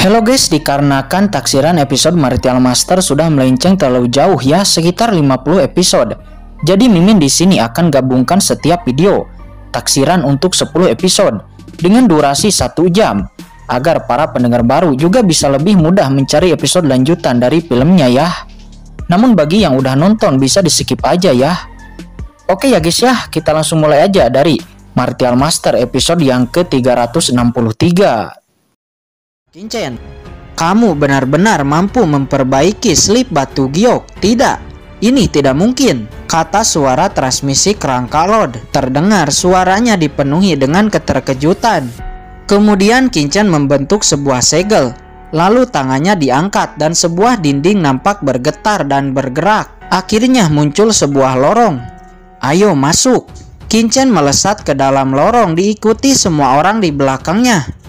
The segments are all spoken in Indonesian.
Halo guys, dikarenakan taksiran episode Martial Master sudah melenceng terlalu jauh ya, sekitar 50 episode. Jadi Mimin di sini akan gabungkan setiap video taksiran untuk 10 episode dengan durasi 1 jam agar para pendengar baru juga bisa lebih mudah mencari episode lanjutan dari filmnya ya. Namun bagi yang udah nonton bisa di skip aja ya. Oke ya guys ya, kita langsung mulai aja dari Martial Master episode yang ke-363. Kincen, kamu benar-benar mampu memperbaiki slip batu giok? Tidak, ini tidak mungkin, kata suara transmisi kerangka Lord. Terdengar suaranya dipenuhi dengan keterkejutan. Kemudian Kincen membentuk sebuah segel, lalu tangannya diangkat dan sebuah dinding nampak bergetar dan bergerak. Akhirnya muncul sebuah lorong. Ayo masuk. Kincen melesat ke dalam lorong diikuti semua orang di belakangnya.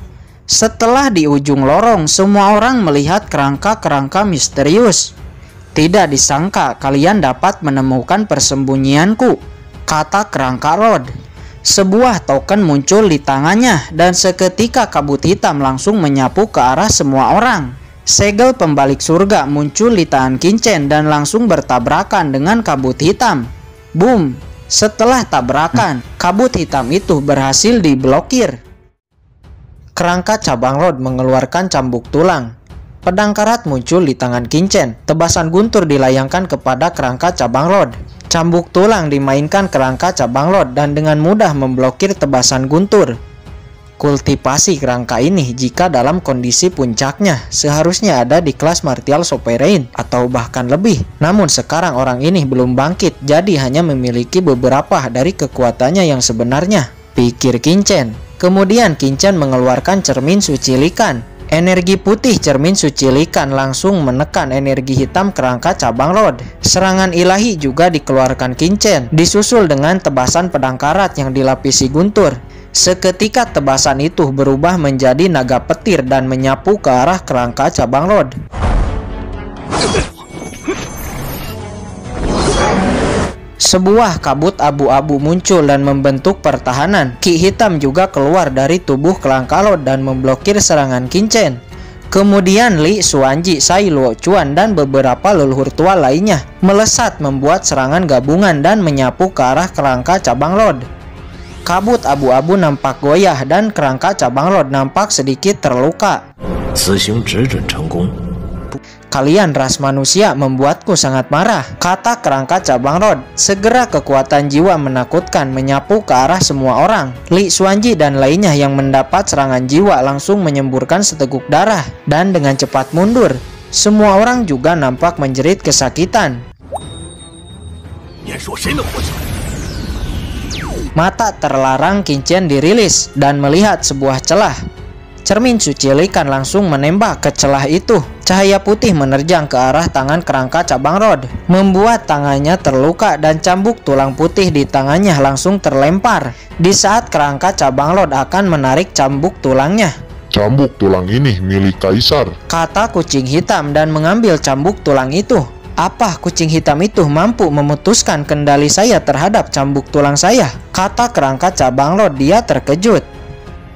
Setelah di ujung lorong, semua orang melihat kerangka-kerangka misterius. Tidak disangka kalian dapat menemukan persembunyianku, kata kerangka Rod. Sebuah token muncul di tangannya dan seketika kabut hitam langsung menyapu ke arah semua orang. Segel pembalik surga muncul di tangan Kincen dan langsung bertabrakan dengan kabut hitam. Boom! Setelah tabrakan, kabut hitam itu berhasil diblokir. Kerangka cabang Rod mengeluarkan cambuk tulang. Pedang karat muncul di tangan Kincen. Tebasan guntur dilayangkan kepada kerangka cabang Rod. Cambuk tulang dimainkan kerangka cabang Rod dan dengan mudah memblokir tebasan guntur. Kultivasi kerangka ini jika dalam kondisi puncaknya seharusnya ada di kelas Martial Sovereign atau bahkan lebih. Namun sekarang orang ini belum bangkit, jadi hanya memiliki beberapa dari kekuatannya yang sebenarnya, pikir Kincen. Kemudian Kincen mengeluarkan cermin suci likan. Energi putih cermin suci likan langsung menekan energi hitam kerangka cabang Rod. Serangan ilahi juga dikeluarkan Kincen, disusul dengan tebasan pedang karat yang dilapisi guntur. Seketika tebasan itu berubah menjadi naga petir dan menyapu ke arah kerangka cabang Rod. Sebuah kabut abu-abu muncul dan membentuk pertahanan. Ki hitam juga keluar dari tubuh kerangka Lord dan memblokir serangan Kincen. Kemudian Li Xuanji, Sai Luochuan dan beberapa leluhur tua lainnya melesat membuat serangan gabungan dan menyapu ke arah kerangka cabang Lord. Kabut abu-abu nampak goyah dan kerangka cabang Lord nampak sedikit terluka. Kalian ras manusia membuatku sangat marah, kata kerangka cabang Rod. Segera kekuatan jiwa menakutkan menyapu ke arah semua orang. Li Xuanji dan lainnya yang mendapat serangan jiwa langsung menyemburkan seteguk darah dan dengan cepat mundur. Semua orang juga nampak menjerit kesakitan. Mata terlarang Kincen dirilis dan melihat sebuah celah. Cermin suci likan langsung menembak ke celah itu. Cahaya putih menerjang ke arah tangan kerangka cabang Rod, membuat tangannya terluka dan cambuk tulang putih di tangannya langsung terlempar. Di saat kerangka cabang Rod akan menarik cambuk tulangnya. Cambuk tulang ini milik Kaisar, kata kucing hitam dan mengambil cambuk tulang itu. Apa kucing hitam itu mampu memutuskan kendali saya terhadap cambuk tulang saya? Kata kerangka cabang Rod, dia terkejut.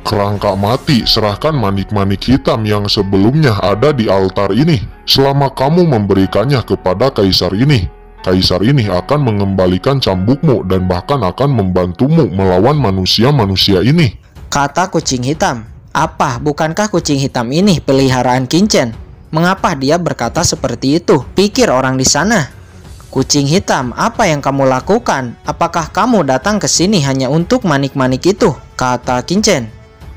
Kerangka mati, serahkan manik-manik hitam yang sebelumnya ada di altar ini. Selama kamu memberikannya kepada Kaisar ini akan mengembalikan cambukmu dan bahkan akan membantumu melawan manusia-manusia ini, kata kucing hitam. Apa, bukankah kucing hitam ini peliharaan Kincen? Mengapa dia berkata seperti itu? Pikir orang di sana. Kucing hitam, apa yang kamu lakukan? Apakah kamu datang ke sini hanya untuk manik-manik itu? Kata Kincen.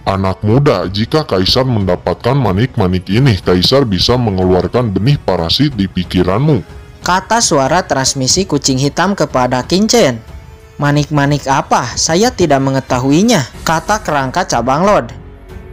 Anak muda, jika Kaisar mendapatkan manik-manik ini, Kaisar bisa mengeluarkan benih parasit di pikiranmu, kata suara transmisi kucing hitam kepada Kincen. Manik-manik apa? Saya tidak mengetahuinya, kata kerangka cabang Lord.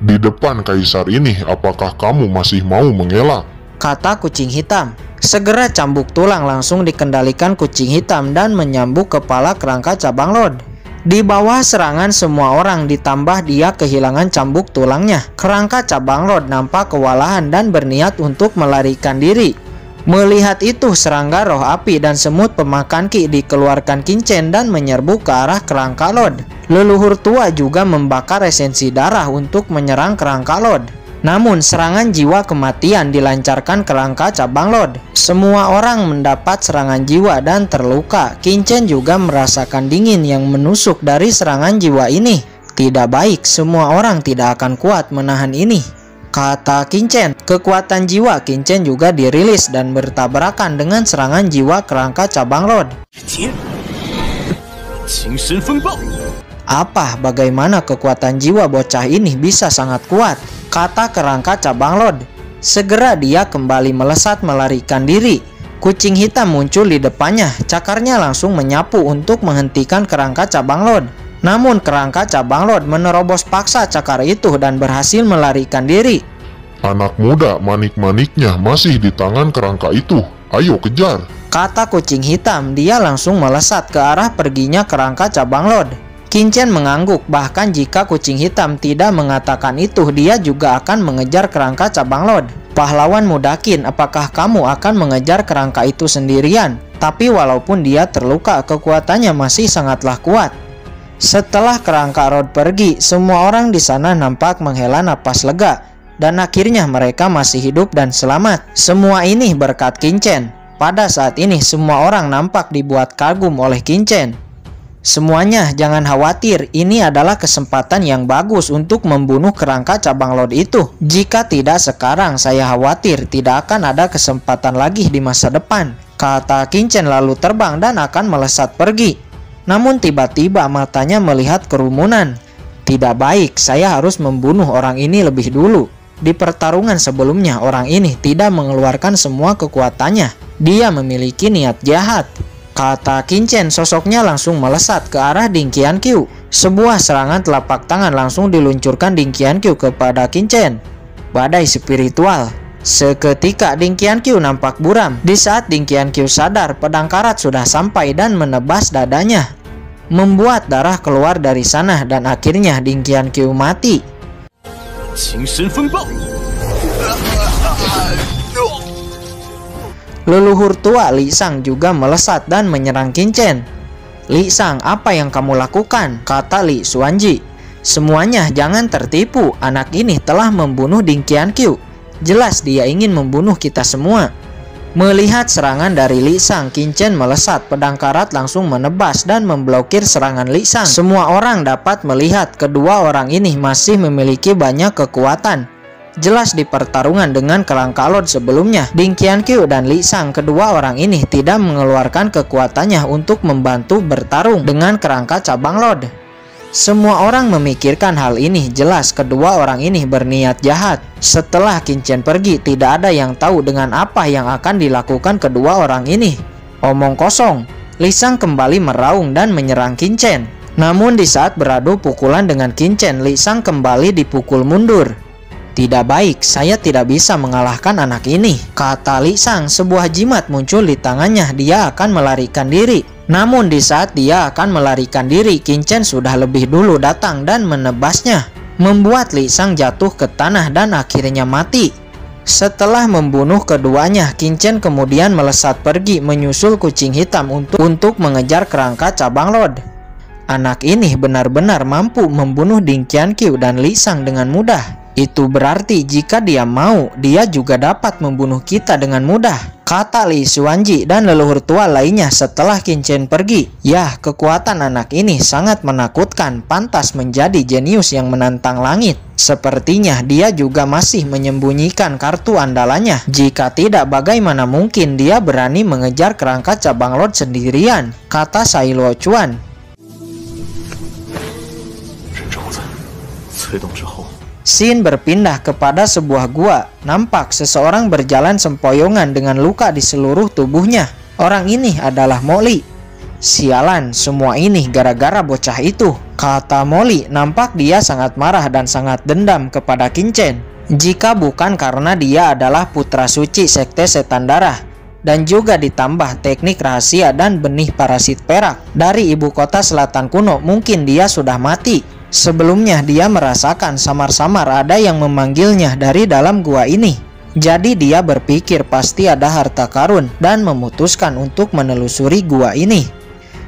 Di depan Kaisar ini, apakah kamu masih mau mengelak? Kata kucing hitam. Segera cambuk tulang langsung dikendalikan kucing hitam dan menyambuk kepala kerangka cabang Lord. Di bawah serangan semua orang ditambah dia kehilangan cambuk tulangnya. Kerangka cabang Rod nampak kewalahan dan berniat untuk melarikan diri. Melihat itu, serangga roh api dan semut pemakan ki dikeluarkan Kincen dan menyerbu ke arah kerangka Lord. Leluhur tua juga membakar esensi darah untuk menyerang kerangka Lord. Namun serangan jiwa kematian dilancarkan ke rangka cabang Lord. Semua orang mendapat serangan jiwa dan terluka. Qin-Chen juga merasakan dingin yang menusuk dari serangan jiwa ini. Tidak baik, semua orang tidak akan kuat menahan ini, kata Qin-Chen. Kekuatan jiwa Qin-Chen juga dirilis dan bertabrakan dengan serangan jiwa kerangka cabang Lord. Apa, bagaimana kekuatan jiwa bocah ini bisa sangat kuat, kata kerangka cabang Lord. Segera dia kembali melesat melarikan diri. Kucing hitam muncul di depannya, cakarnya langsung menyapu untuk menghentikan kerangka cabang Lord. Namun kerangka cabang Lord menerobos paksa cakar itu dan berhasil melarikan diri. Anak muda, manik-maniknya masih di tangan kerangka itu. Ayo kejar, kata kucing hitam. Dia langsung melesat ke arah perginya kerangka cabang Lord. Qin-Chen mengangguk, bahkan jika kucing hitam tidak mengatakan itu, dia juga akan mengejar kerangka cabang Lord. Pahlawan muda Qin, apakah kamu akan mengejar kerangka itu sendirian? Tapi walaupun dia terluka, kekuatannya masih sangatlah kuat. Setelah kerangka Lord pergi, semua orang di sana nampak menghela napas lega, dan akhirnya mereka masih hidup dan selamat. Semua ini berkat Qin-Chen. Pada saat ini semua orang nampak dibuat kagum oleh Qin-Chen. Semuanya jangan khawatir, ini adalah kesempatan yang bagus untuk membunuh kerangka cabang Lord itu. Jika tidak sekarang, saya khawatir tidak akan ada kesempatan lagi di masa depan, kata Qin-Chen lalu terbang dan akan melesat pergi. Namun tiba-tiba matanya melihat kerumunan. Tidak baik, saya harus membunuh orang ini lebih dulu. Di pertarungan sebelumnya, orang ini tidak mengeluarkan semua kekuatannya. Dia memiliki niat jahat, kata Qin-Chen. Sosoknya langsung melesat ke arah Ding Qianqiu. Sebuah serangan telapak tangan langsung diluncurkan Ding Qianqiu kepada Qin-Chen. Badai spiritual. Seketika Ding Qianqiu nampak buram. Di saat Ding Qianqiu sadar, pedang karat sudah sampai dan menebas dadanya, membuat darah keluar dari sana dan akhirnya Ding Qianqiu mati. Leluhur tua Li Shang juga melesat dan menyerang Qin-Chen. Li Shang, apa yang kamu lakukan? Kata Li Xuanji. Semuanya jangan tertipu, anak ini telah membunuh Ding Qianqiu. Jelas dia ingin membunuh kita semua. Melihat serangan dari Li Shang, Qin-Chen melesat, pedang karat langsung menebas dan memblokir serangan Li Shang. Semua orang dapat melihat kedua orang ini masih memiliki banyak kekuatan. Jelas di pertarungan dengan kerangka Lord sebelumnya, Ding Qianqiu dan Li Shang, kedua orang ini tidak mengeluarkan kekuatannya untuk membantu bertarung dengan kerangka cabang Lord. Semua orang memikirkan hal ini, jelas kedua orang ini berniat jahat. Setelah Qin-Chen pergi, tidak ada yang tahu dengan apa yang akan dilakukan kedua orang ini. Omong kosong. Li Shang kembali meraung dan menyerang Qin-Chen. Namun di saat beradu pukulan dengan Qin-Chen, Li Shang kembali dipukul mundur. Tidak baik, saya tidak bisa mengalahkan anak ini, kata Li Shang. Sebuah jimat muncul di tangannya, dia akan melarikan diri. Namun di saat dia akan melarikan diri, Qin-Chen sudah lebih dulu datang dan menebasnya, membuat Li Shang jatuh ke tanah dan akhirnya mati. Setelah membunuh keduanya, Qin-Chen kemudian melesat pergi menyusul kucing hitam untuk mengejar kerangka cabang Lord. Anak ini benar-benar mampu membunuh Ding Qianqiu dan Li Shang dengan mudah. Itu berarti jika dia mau, dia juga dapat membunuh kita dengan mudah, kata Li Xuanji dan leluhur tua lainnya setelah Qin-Chen pergi. Yah, kekuatan anak ini sangat menakutkan, pantas menjadi jenius yang menantang langit. Sepertinya dia juga masih menyembunyikan kartu andalannya. Jika tidak, bagaimana mungkin dia berani mengejar kerangka cabang Lord sendirian, kata Sai Luo Chuan. Scene berpindah kepada sebuah gua. Nampak seseorang berjalan sempoyongan dengan luka di seluruh tubuhnya. Orang ini adalah Molly. Sialan, semua ini gara-gara bocah itu, kata Molly. Nampak dia sangat marah dan sangat dendam kepada Qin-Chen. Jika bukan karena dia adalah putra suci sekte setan darah, dan juga ditambah teknik rahasia dan benih parasit perak dari ibu kota selatan kuno, mungkin dia sudah mati. Sebelumnya dia merasakan samar-samar ada yang memanggilnya dari dalam gua ini. Jadi dia berpikir pasti ada harta karun dan memutuskan untuk menelusuri gua ini.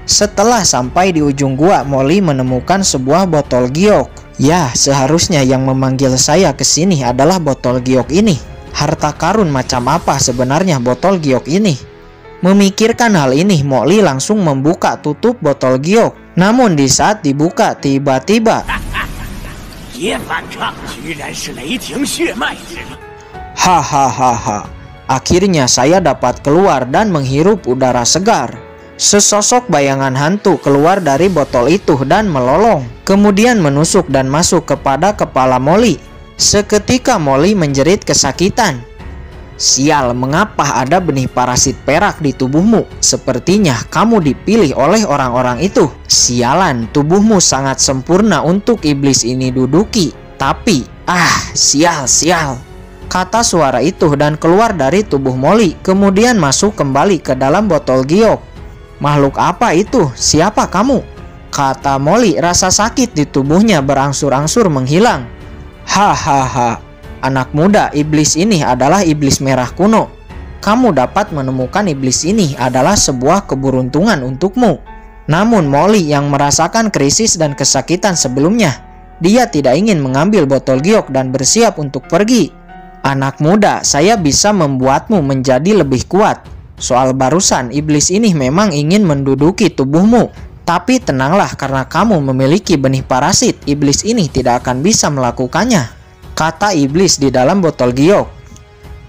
Setelah sampai di ujung gua, Molly menemukan sebuah botol giok. Ya, seharusnya yang memanggil saya ke sini adalah botol giok ini. Harta karun macam apa sebenarnya botol giok ini? Memikirkan hal ini, Molly langsung membuka tutup botol giok. Namun di saat dibuka, tiba-tiba hahaha. Akhirnya saya dapat keluar dan menghirup udara segar. Sesosok bayangan hantu keluar dari botol itu dan melolong, kemudian menusuk dan masuk kepada kepala Molly. Seketika Molly menjerit kesakitan. Sial, mengapa ada benih parasit perak di tubuhmu? Sepertinya kamu dipilih oleh orang-orang itu. Sialan, tubuhmu sangat sempurna untuk iblis ini duduki. Tapi, sial. Kata suara itu dan keluar dari tubuh Molly, kemudian masuk kembali ke dalam botol giok. Makhluk apa itu? Siapa kamu? Kata Molly, rasa sakit di tubuhnya berangsur-angsur menghilang. Hahaha. Anak muda, iblis ini adalah iblis merah kuno. Kamu dapat menemukan iblis ini adalah sebuah keberuntungan untukmu. Namun Molly yang merasakan krisis dan kesakitan sebelumnya, dia tidak ingin mengambil botol giok dan bersiap untuk pergi. Anak muda, saya bisa membuatmu menjadi lebih kuat. Soal barusan, iblis ini memang ingin menduduki tubuhmu. Tapi tenanglah, karena kamu memiliki benih parasit, iblis ini tidak akan bisa melakukannya. Kata iblis di dalam botol giok.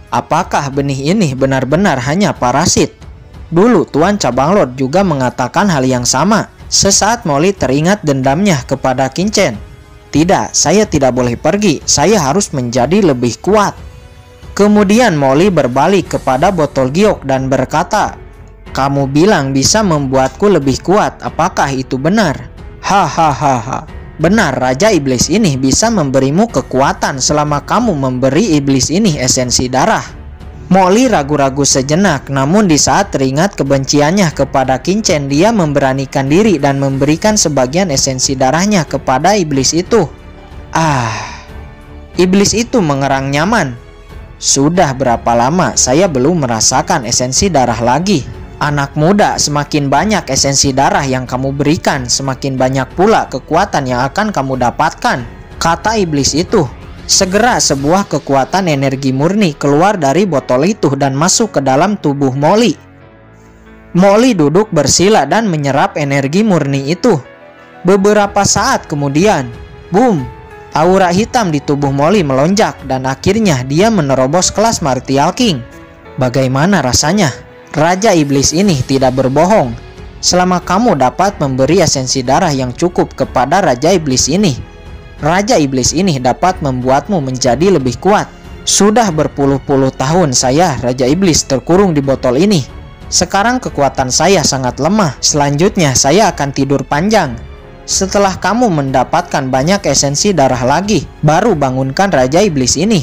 Apakah benih ini benar-benar hanya parasit? Dulu Tuan Cabanglot juga mengatakan hal yang sama. Sesaat Molly teringat dendamnya kepada Kincen. Tidak, saya tidak boleh pergi, saya harus menjadi lebih kuat. Kemudian Molly berbalik kepada botol giok dan berkata, kamu bilang bisa membuatku lebih kuat, apakah itu benar? Hahaha. Benar, Raja Iblis ini bisa memberimu kekuatan selama kamu memberi iblis ini esensi darah. Molly ragu-ragu sejenak, namun di saat teringat kebenciannya kepada Kincen, dia memberanikan diri dan memberikan sebagian esensi darahnya kepada iblis itu. Iblis itu mengerang nyaman. Sudah berapa lama saya belum merasakan esensi darah lagi. Anak muda, semakin banyak esensi darah yang kamu berikan, semakin banyak pula kekuatan yang akan kamu dapatkan. Kata iblis itu. Segera sebuah kekuatan energi murni keluar dari botol itu dan masuk ke dalam tubuh Molly. Molly duduk bersila dan menyerap energi murni itu. Beberapa saat kemudian, boom! Aura hitam di tubuh Molly melonjak dan akhirnya dia menerobos kelas Martial King. Bagaimana rasanya? Raja Iblis ini tidak berbohong. Selama kamu dapat memberi esensi darah yang cukup kepada Raja Iblis ini, Raja Iblis ini dapat membuatmu menjadi lebih kuat. Sudah berpuluh-puluh tahun saya, Raja Iblis, terkurung di botol ini. Sekarang kekuatan saya sangat lemah. Selanjutnya saya akan tidur panjang. Setelah kamu mendapatkan banyak esensi darah lagi, baru bangunkan Raja Iblis ini.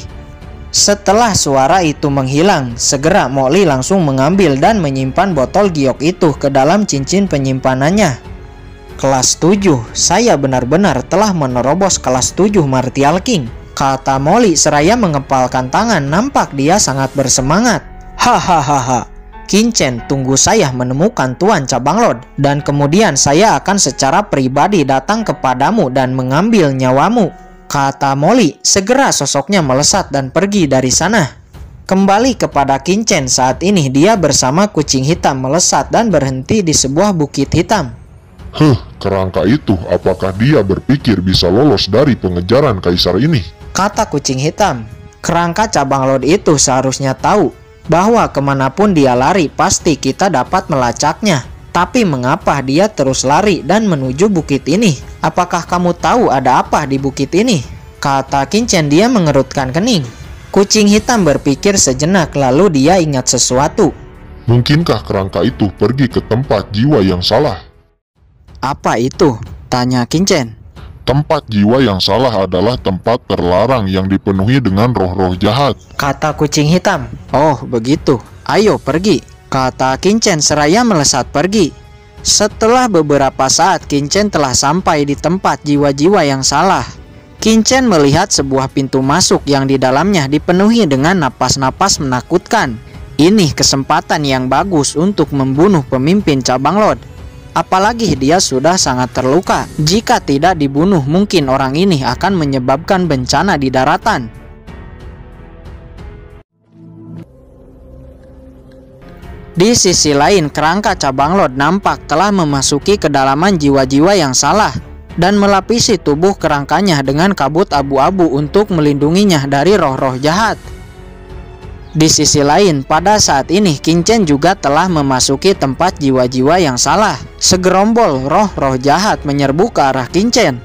Setelah suara itu menghilang, segera Molly langsung mengambil dan menyimpan botol giok itu ke dalam cincin penyimpanannya. Kelas 7, saya benar-benar telah menerobos kelas 7 Martial King. Kata Molly seraya mengepalkan tangan, nampak dia sangat bersemangat. Hahaha. Kincen, tunggu saya menemukan Tuan Cabanglot, dan kemudian saya akan secara pribadi datang kepadamu dan mengambil nyawamu. Kata Molly, segera sosoknya melesat dan pergi dari sana. Kembali kepada Kincen, saat ini dia bersama kucing hitam melesat dan berhenti di sebuah bukit hitam. Kerangka itu, apakah dia berpikir bisa lolos dari pengejaran kaisar ini? Kata kucing hitam. Kerangka Cabanglot itu seharusnya tahu bahwa kemanapun dia lari pasti kita dapat melacaknya. Tapi mengapa dia terus lari dan menuju bukit ini? Apakah kamu tahu ada apa di bukit ini? Kata Kincen, dia mengerutkan kening. Kucing hitam berpikir sejenak lalu dia ingat sesuatu. Mungkinkah kerangka itu pergi ke tempat jiwa yang salah? Apa itu? Tanya Kincen. Tempat jiwa yang salah adalah tempat terlarang yang dipenuhi dengan roh-roh jahat. Kata kucing hitam. Oh begitu, ayo pergi. Kata Kincen seraya melesat pergi. Setelah beberapa saat Kincen telah sampai di tempat jiwa-jiwa yang salah. Kincen melihat sebuah pintu masuk yang di dalamnya dipenuhi dengan napas-napas menakutkan. Ini kesempatan yang bagus untuk membunuh pemimpin Cabanglot. Apalagi dia sudah sangat terluka. Jika tidak dibunuh, mungkin orang ini akan menyebabkan bencana di daratan. Di sisi lain, kerangka cabang Lord nampak telah memasuki kedalaman jiwa-jiwa yang salah dan melapisi tubuh kerangkanya dengan kabut abu-abu untuk melindunginya dari roh-roh jahat. Di sisi lain, pada saat ini Qin-Chen juga telah memasuki tempat jiwa-jiwa yang salah. Segerombol roh-roh jahat menyerbu ke arah Qin-Chen.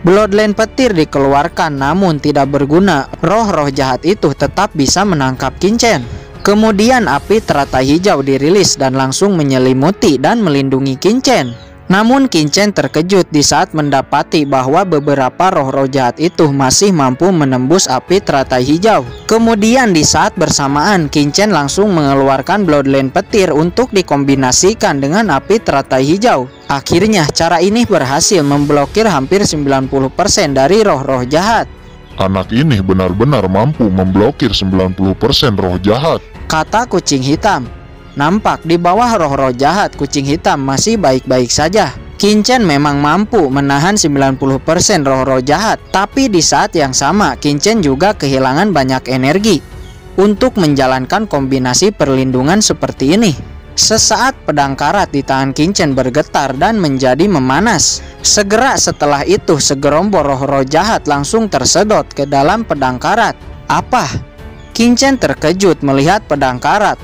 Bloodline petir dikeluarkan, namun tidak berguna. Roh-roh jahat itu tetap bisa menangkap Qin-Chen. Kemudian api teratai hijau dirilis dan langsung menyelimuti dan melindungi Qin-Chen. Namun Qin-Chen terkejut di saat mendapati bahwa beberapa roh-roh jahat itu masih mampu menembus api teratai hijau. Kemudian di saat bersamaan Qin-Chen langsung mengeluarkan Bloodline petir untuk dikombinasikan dengan api teratai hijau. Akhirnya cara ini berhasil memblokir hampir 90% dari roh-roh jahat. Anak ini benar-benar mampu memblokir 90% roh jahat, kata kucing hitam. Nampak di bawah roh-roh jahat, kucing hitam masih baik-baik saja. Qin-Chen memang mampu menahan 90% roh-roh jahat, tapi di saat yang sama Qin-Chen juga kehilangan banyak energi untuk menjalankan kombinasi perlindungan seperti ini. Sesaat pedang karat di tangan Qin-Chen bergetar dan menjadi memanas. Segera setelah itu segerombol roh-roh jahat langsung tersedot ke dalam pedang karat. Apa? Qin-Chen terkejut melihat pedang karat.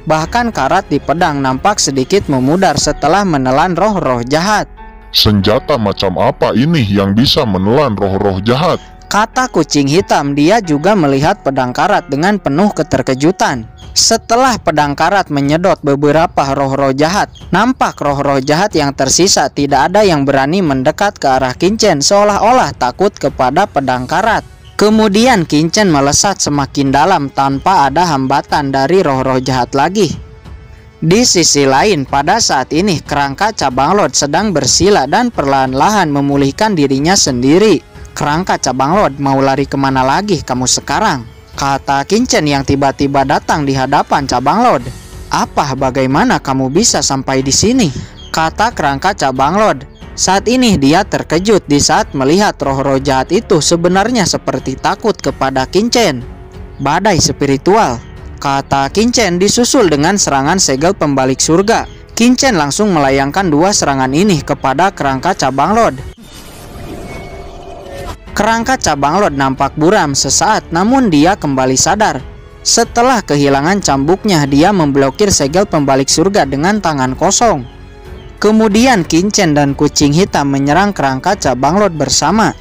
Bahkan karat di pedang nampak sedikit memudar setelah menelan roh-roh jahat. Senjata macam apa ini yang bisa menelan roh-roh jahat? Kata kucing hitam. Dia juga melihat pedang karat dengan penuh keterkejutan. Setelah pedang karat menyedot beberapa roh-roh jahat, nampak roh-roh jahat yang tersisa tidak ada yang berani mendekat ke arah Qin-Chen, seolah-olah takut kepada pedang karat. Kemudian Qin-Chen melesat semakin dalam tanpa ada hambatan dari roh-roh jahat lagi. Di sisi lain, pada saat ini kerangka cabang Lord sedang bersila dan perlahan-lahan memulihkan dirinya sendiri. Kerangka cabang Lord, mau lari kemana lagi kamu sekarang? Kata Qin-Chen yang tiba-tiba datang di hadapan cabang Lord. Apa, bagaimana kamu bisa sampai di sini? Kata kerangka cabang Lord. Saat ini dia terkejut di saat melihat roh-roh jahat itu sebenarnya seperti takut kepada Qin-Chen. Badai spiritual, kata Qin-Chen disusul dengan serangan segel pembalik surga. Qin-Chen langsung melayangkan dua serangan ini kepada kerangka cabang Lord. Kerangka cabang Lord nampak buram sesaat, namun dia kembali sadar. Setelah kehilangan cambuknya, dia memblokir segel pembalik surga dengan tangan kosong. Kemudian Qin-Chen dan kucing hitam menyerang kerangka cabang Lord bersama.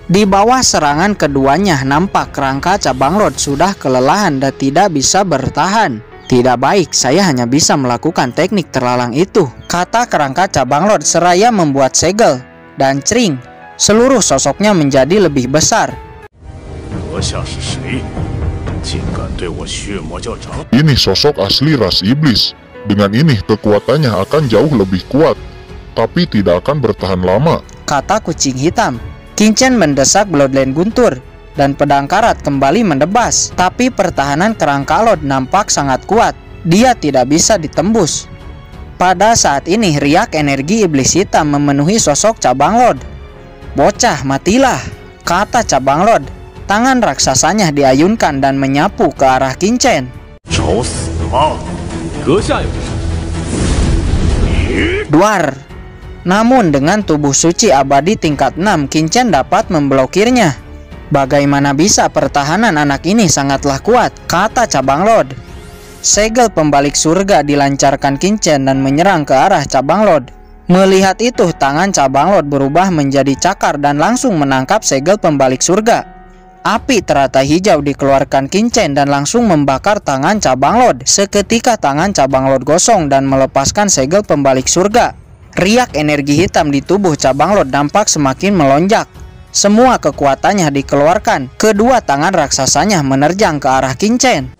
Di bawah serangan keduanya, nampak kerangka cabang Lord sudah kelelahan dan tidak bisa bertahan. Tidak baik, saya hanya bisa melakukan teknik terlalang itu, kata kerangka cabang Lord seraya membuat segel. Dan cering, seluruh sosoknya menjadi lebih besar. Ini sosok asli ras iblis. Dengan ini kekuatannya akan jauh lebih kuat, tapi tidak akan bertahan lama, kata kucing hitam. Qin-Chen mendesak Bloodline guntur dan pedang karat kembali mendebas, tapi pertahanan kerangka Lord nampak sangat kuat. Dia tidak bisa ditembus. Pada saat ini riak energi iblis hitam memenuhi sosok cabang Lord. Bocah, matilah, kata cabang Lord. Tangan raksasanya diayunkan dan menyapu ke arah Qin-Chen. Duar. Namun dengan tubuh suci abadi tingkat 6, Qin-Chen dapat memblokirnya. Bagaimana bisa pertahanan anak ini sangatlah kuat, kata cabang Lord. Segel pembalik surga dilancarkan Qin-Chen dan menyerang ke arah cabang Lord. Melihat itu, tangan cabang Lord berubah menjadi cakar dan langsung menangkap segel pembalik surga. Api teratai hijau dikeluarkan Qin-Chen dan langsung membakar tangan cabang Lord. Seketika tangan cabang Lord gosong dan melepaskan segel pembalik surga. Riak energi hitam di tubuh cabang Lord nampak semakin melonjak. Semua kekuatannya dikeluarkan. Kedua tangan raksasanya menerjang ke arah Qin-Chen.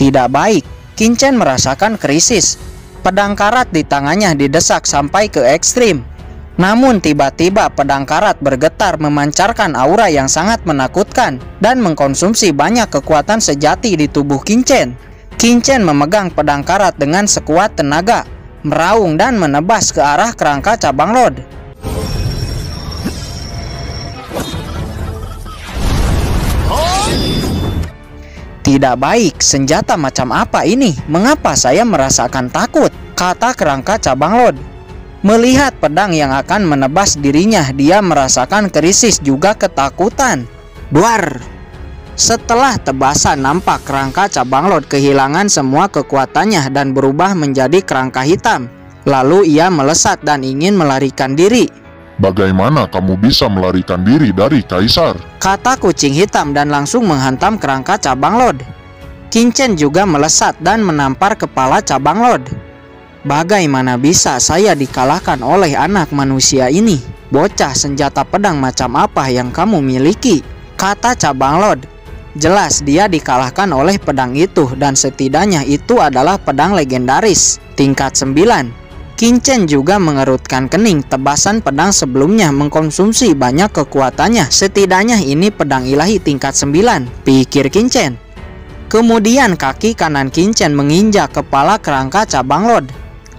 Tidak baik. Qin-Chen merasakan krisis. Pedang karat di tangannya didesak sampai ke ekstrim. Namun tiba-tiba pedang karat bergetar memancarkan aura yang sangat menakutkan dan mengkonsumsi banyak kekuatan sejati di tubuh Qingchen. Qingchen memegang pedang karat dengan sekuat tenaga, meraung dan menebas ke arah kerangka cabang Lord. Tidak baik, senjata macam apa ini? Mengapa saya merasakan takut? Kata kerangka cabang Lord. Melihat pedang yang akan menebas dirinya, dia merasakan krisis juga ketakutan. Duar! Setelah tebasan, nampak kerangka cabang Lord kehilangan semua kekuatannya dan berubah menjadi kerangka hitam. Lalu ia melesat dan ingin melarikan diri. Bagaimana kamu bisa melarikan diri dari Kaisar? Kata kucing hitam dan langsung menghantam kerangka cabang Lord. Qingchen juga melesat dan menampar kepala cabang Lord. Bagaimana bisa saya dikalahkan oleh anak manusia ini? Bocah, senjata pedang macam apa yang kamu miliki? Kata cabang Lord. Jelas dia dikalahkan oleh pedang itu, dan setidaknya itu adalah pedang legendaris tingkat 9. Qingchen juga mengerutkan kening. Tebasan pedang sebelumnya mengkonsumsi banyak kekuatannya. Setidaknya ini pedang ilahi tingkat 9, pikir Qingchen. Kemudian kaki kanan Qingchen menginjak kepala kerangka cabang Lord.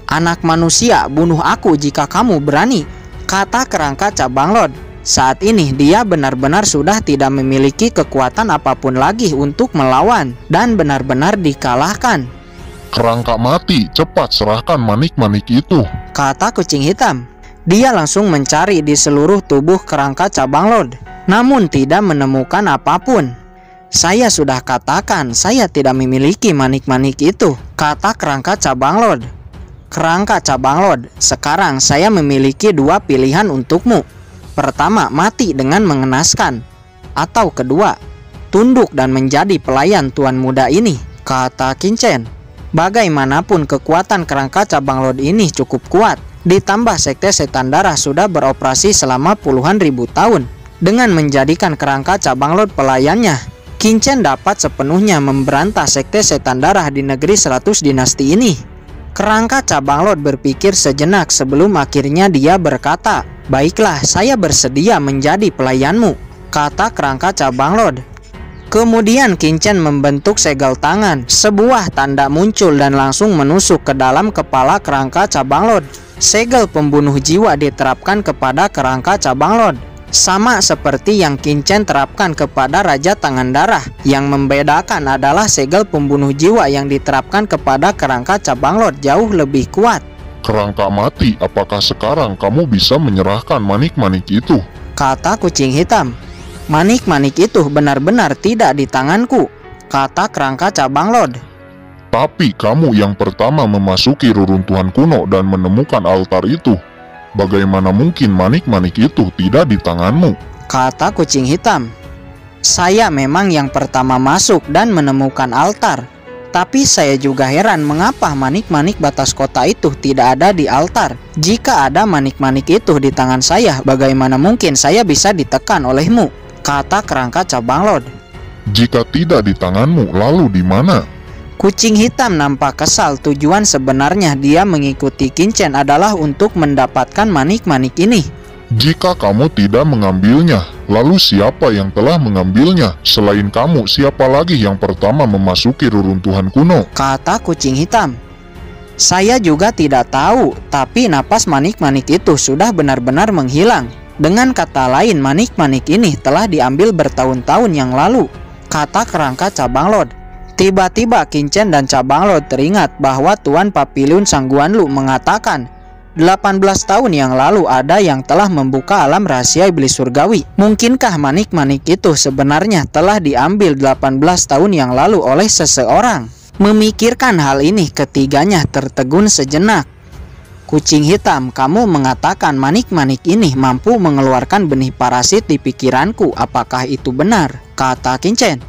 Anak manusia, bunuh aku jika kamu berani, kata kerangka cabang Lord. Saat ini dia benar-benar sudah tidak memiliki kekuatan apapun lagi untuk melawan dan benar-benar dikalahkan. Kerangka mati, cepat serahkan manik-manik itu, kata kucing hitam. Dia langsung mencari di seluruh tubuh kerangka cabang Lord, namun tidak menemukan apapun. Saya sudah katakan saya tidak memiliki manik-manik itu, kata kerangka cabang Lord. Kerangka cabang Lord, sekarang saya memiliki dua pilihan untukmu. Pertama, mati dengan mengenaskan. Atau kedua, tunduk dan menjadi pelayan tuan muda ini, kata Qingchen. Bagaimanapun kekuatan kerangka cabang Lord ini cukup kuat. Ditambah sekte setan darah sudah beroperasi selama puluhan ribu tahun. Dengan menjadikan kerangka cabang Lord pelayannya, Qingchen dapat sepenuhnya memberantas sekte setan darah di negeri 100 dinasti ini. Kerangka cabang Lord berpikir sejenak sebelum akhirnya dia berkata, baiklah, saya bersedia menjadi pelayanmu, kata kerangka cabang Lord. Kemudian Qingchen membentuk segel tangan. Sebuah tanda muncul dan langsung menusuk ke dalam kepala kerangka cabang Lord. Segel pembunuh jiwa diterapkan kepada kerangka cabang Lord, sama seperti yang Qingchen terapkan kepada Raja Tangan Darah. Yang membedakan adalah segel pembunuh jiwa yang diterapkan kepada kerangka cabang Lord jauh lebih kuat. Kerangka mati, apakah sekarang kamu bisa menyerahkan manik-manik itu? Kata kucing hitam. Manik-manik itu benar-benar tidak di tanganku, kata kerangka cabang Lord. Tapi kamu yang pertama memasuki reruntuhan kuno dan menemukan altar itu. Bagaimana mungkin manik-manik itu tidak di tanganmu? Kata kucing hitam. Saya memang yang pertama masuk dan menemukan altar. Tapi saya juga heran mengapa manik-manik batas kota itu tidak ada di altar. Jika ada manik-manik itu di tangan saya, bagaimana mungkin saya bisa ditekan olehmu? Kata kerangka cabang Lord. Jika tidak di tanganmu, lalu di mana? Kucing hitam nampak kesal. Tujuan sebenarnya dia mengikuti Qingchen adalah untuk mendapatkan manik-manik ini. Jika kamu tidak mengambilnya, lalu siapa yang telah mengambilnya? Selain kamu, siapa lagi yang pertama memasuki reruntuhan kuno? Kata kucing hitam. Saya juga tidak tahu, tapi napas manik-manik itu sudah benar-benar menghilang. Dengan kata lain, manik-manik ini telah diambil bertahun-tahun yang lalu, kata kerangka cabang Lord. Tiba-tiba Qingchen dan cabang Lord teringat bahwa Tuan Papiliun Sang Guanlu mengatakan 18 tahun yang lalu ada yang telah membuka alam rahasia iblis surgawi. Mungkinkah manik-manik itu sebenarnya telah diambil 18 tahun yang lalu oleh seseorang? Memikirkan hal ini, ketiganya tertegun sejenak. Kucing hitam, kamu mengatakan manik-manik ini mampu mengeluarkan benih parasit di pikiranku. Apakah itu benar? Kata Qingchen.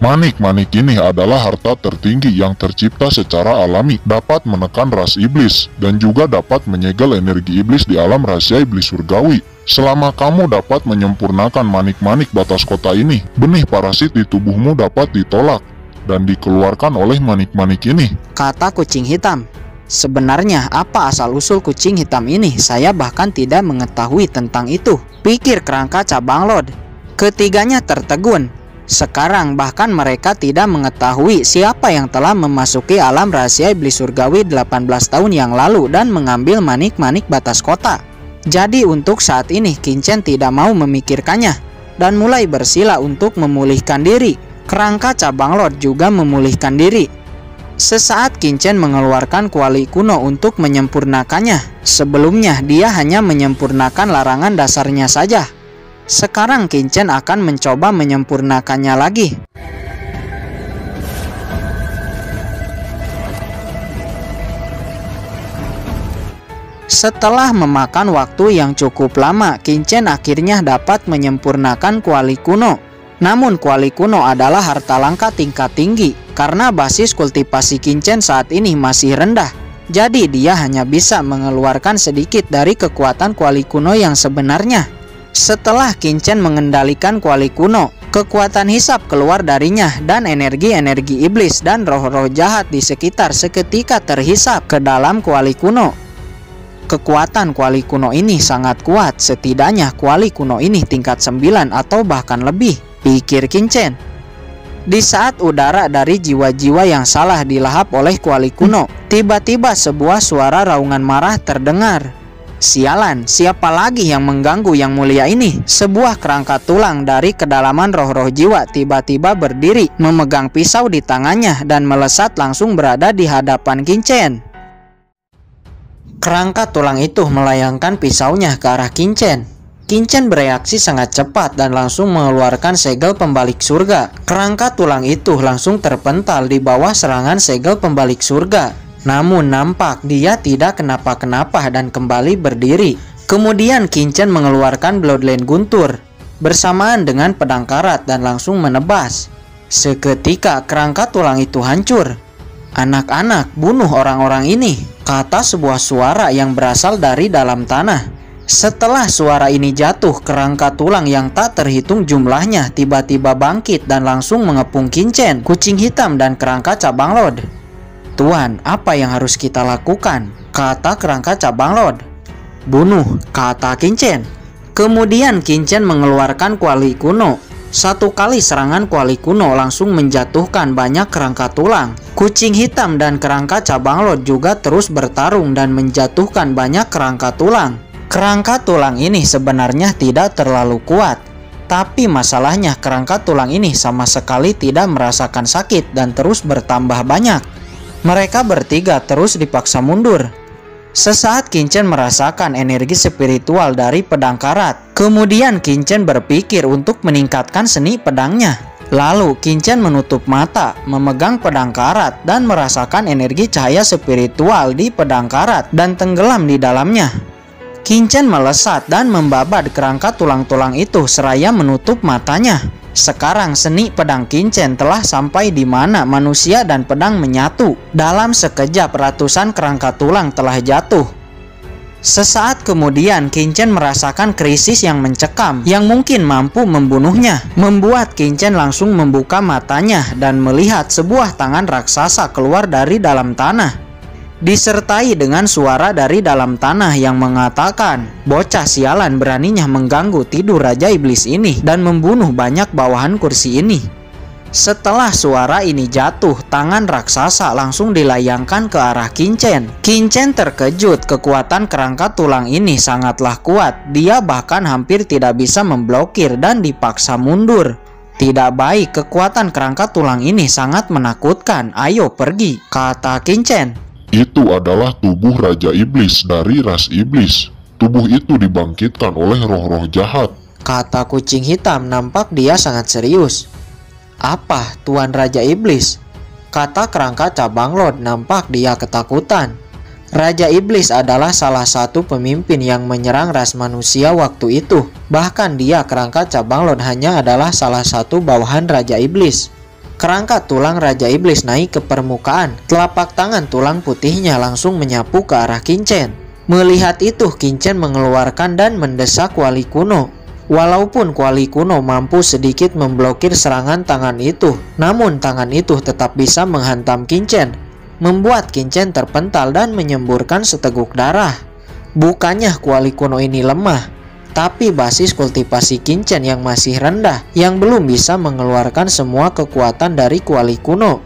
Manik-manik ini adalah harta tertinggi yang tercipta secara alami, dapat menekan ras iblis, dan juga dapat menyegel energi iblis di alam rahasia iblis surgawi. Selama kamu dapat menyempurnakan manik-manik batas kota ini, benih parasit di tubuhmu dapat ditolak dan dikeluarkan oleh manik-manik ini, kata kucing hitam. Sebenarnya apa asal-usul kucing hitam ini? Saya bahkan tidak mengetahui tentang itu, pikir kerangka cabang Lord. Ketiganya tertegun. Sekarang bahkan mereka tidak mengetahui siapa yang telah memasuki alam rahasia iblis surgawi 18 tahun yang lalu dan mengambil manik-manik batas kota. Jadi untuk saat ini Qin Chen tidak mau memikirkannya dan mulai bersila untuk memulihkan diri. Kerangka cabang Lord juga memulihkan diri. Sesaat Qin Chen mengeluarkan kuali kuno untuk menyempurnakannya. Sebelumnya dia hanya menyempurnakan larangan dasarnya saja. Sekarang Qin Chen akan mencoba menyempurnakannya lagi. Setelah memakan waktu yang cukup lama, Qin Chen akhirnya dapat menyempurnakan kuali kuno. Namun kuali kuno adalah harta langka tingkat tinggi. Karena basis kultivasi Qin Chen saat ini masih rendah, jadi dia hanya bisa mengeluarkan sedikit dari kekuatan kuali kuno yang sebenarnya. Setelah Qin Chen mengendalikan kuali kuno, kekuatan hisap keluar darinya dan energi-energi iblis dan roh-roh jahat di sekitar seketika terhisap ke dalam kuali kuno. Kekuatan kuali kuno ini sangat kuat, setidaknya kuali kuno ini tingkat 9 atau bahkan lebih, pikir Qin Chen. Di saat udara dari jiwa-jiwa yang salah dilahap oleh kuali kuno, tiba-tiba sebuah suara raungan marah terdengar. Sialan, siapa lagi yang mengganggu yang mulia ini? Sebuah kerangka tulang dari kedalaman roh-roh jiwa tiba-tiba berdiri, memegang pisau di tangannya dan melesat langsung berada di hadapan Qin Chen. Kerangka tulang itu melayangkan pisaunya ke arah Qin Chen. Qin Chen bereaksi sangat cepat dan langsung mengeluarkan segel pembalik surga. Kerangka tulang itu langsung terpental di bawah serangan segel pembalik surga. Namun nampak dia tidak kenapa-kenapa dan kembali berdiri. Kemudian Qin Chen mengeluarkan Bloodline Guntur bersamaan dengan pedang karat dan langsung menebas. Seketika kerangka tulang itu hancur. Anak-anak, bunuh orang-orang ini, kata sebuah suara yang berasal dari dalam tanah. Setelah suara ini jatuh, kerangka tulang yang tak terhitung jumlahnya tiba-tiba bangkit dan langsung mengepung Qin Chen, kucing hitam dan kerangka cabang Lord. Tuan, apa yang harus kita lakukan? Kata kerangka cabang Lord. Bunuh, kata Qin Chen. Kemudian Qin Chen mengeluarkan kuali kuno. Satu kali serangan kuali kuno langsung menjatuhkan banyak kerangka tulang. Kucing hitam dan kerangka cabang Lord juga terus bertarung dan menjatuhkan banyak kerangka tulang. Kerangka tulang ini sebenarnya tidak terlalu kuat. Tapi masalahnya kerangka tulang ini sama sekali tidak merasakan sakit dan terus bertambah banyak. Mereka bertiga terus dipaksa mundur. Sesaat Qin Chen merasakan energi spiritual dari pedang karat. Kemudian Qin Chen berpikir untuk meningkatkan seni pedangnya. Lalu Qin Chen menutup mata, memegang pedang karat dan merasakan energi cahaya spiritual di pedang karat dan tenggelam di dalamnya. Qin Chen melesat dan membabat kerangka tulang-tulang itu seraya menutup matanya. Sekarang seni pedang Qin Chen telah sampai di mana manusia dan pedang menyatu. Dalam sekejap ratusan kerangka tulang telah jatuh. Sesaat kemudian Qin Chen merasakan krisis yang mencekam yang mungkin mampu membunuhnya. Membuat Qin Chen langsung membuka matanya dan melihat sebuah tangan raksasa keluar dari dalam tanah. Disertai dengan suara dari dalam tanah yang mengatakan, bocah sialan beraninya mengganggu tidur Raja Iblis ini dan membunuh banyak bawahan kursi ini. Setelah suara ini jatuh, tangan raksasa langsung dilayangkan ke arah Qin Chen. Qin Chen terkejut, kekuatan kerangka tulang ini sangatlah kuat. Dia bahkan hampir tidak bisa memblokir dan dipaksa mundur. Tidak baik, kekuatan kerangka tulang ini sangat menakutkan. Ayo pergi, kata Qin Chen. Itu adalah tubuh Raja Iblis dari ras Iblis. Tubuh itu dibangkitkan oleh roh-roh jahat, kata kucing hitam. Nampak dia sangat serius. Apa, Tuan Raja Iblis? Kata kerangka cabang Lord. Nampak dia ketakutan. Raja Iblis adalah salah satu pemimpin yang menyerang ras manusia waktu itu. Bahkan dia, kerangka cabang Lord, hanya adalah salah satu bawahan Raja Iblis. Kerangka tulang Raja Iblis naik ke permukaan. Telapak tangan tulang putihnya langsung menyapu ke arah Qin Chen. Melihat itu, Qin Chen mengeluarkan dan mendesak kuali kuno. Walaupun kuali kuno mampu sedikit memblokir serangan tangan itu, namun tangan itu tetap bisa menghantam Qin Chen. membuat Qin Chen terpental dan menyemburkan seteguk darah. Bukannya kuali kuno ini lemah, tapi basis kultivasi Qin Chen yang masih rendah, yang belum bisa mengeluarkan semua kekuatan dari kuali kuno.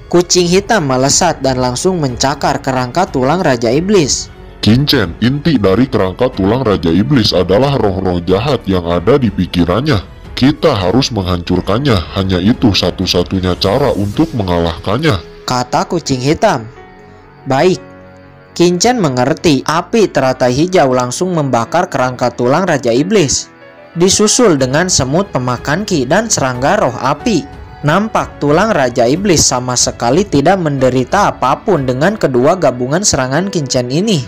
Kucing hitam melesat dan langsung mencakar kerangka tulang Raja Iblis. Qin Chen, inti dari kerangka tulang Raja Iblis adalah roh-roh jahat yang ada di pikirannya. Kita harus menghancurkannya, hanya itu satu-satunya cara untuk mengalahkannya, kata kucing hitam. Baik. Qin Chen mengerti. Api teratai hijau langsung membakar kerangka tulang Raja Iblis, disusul dengan semut pemakan ki dan serangga roh api. Nampak tulang Raja Iblis sama sekali tidak menderita apapun dengan kedua gabungan serangan Qin Chen ini.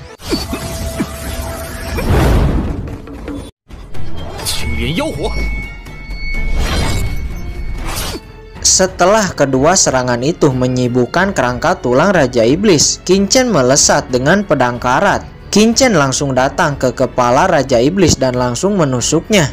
Setelah kedua serangan itu menyibukkan kerangka tulang Raja Iblis, Qin Chen melesat dengan pedang karat. Qin Chen langsung datang ke kepala Raja Iblis dan langsung menusuknya.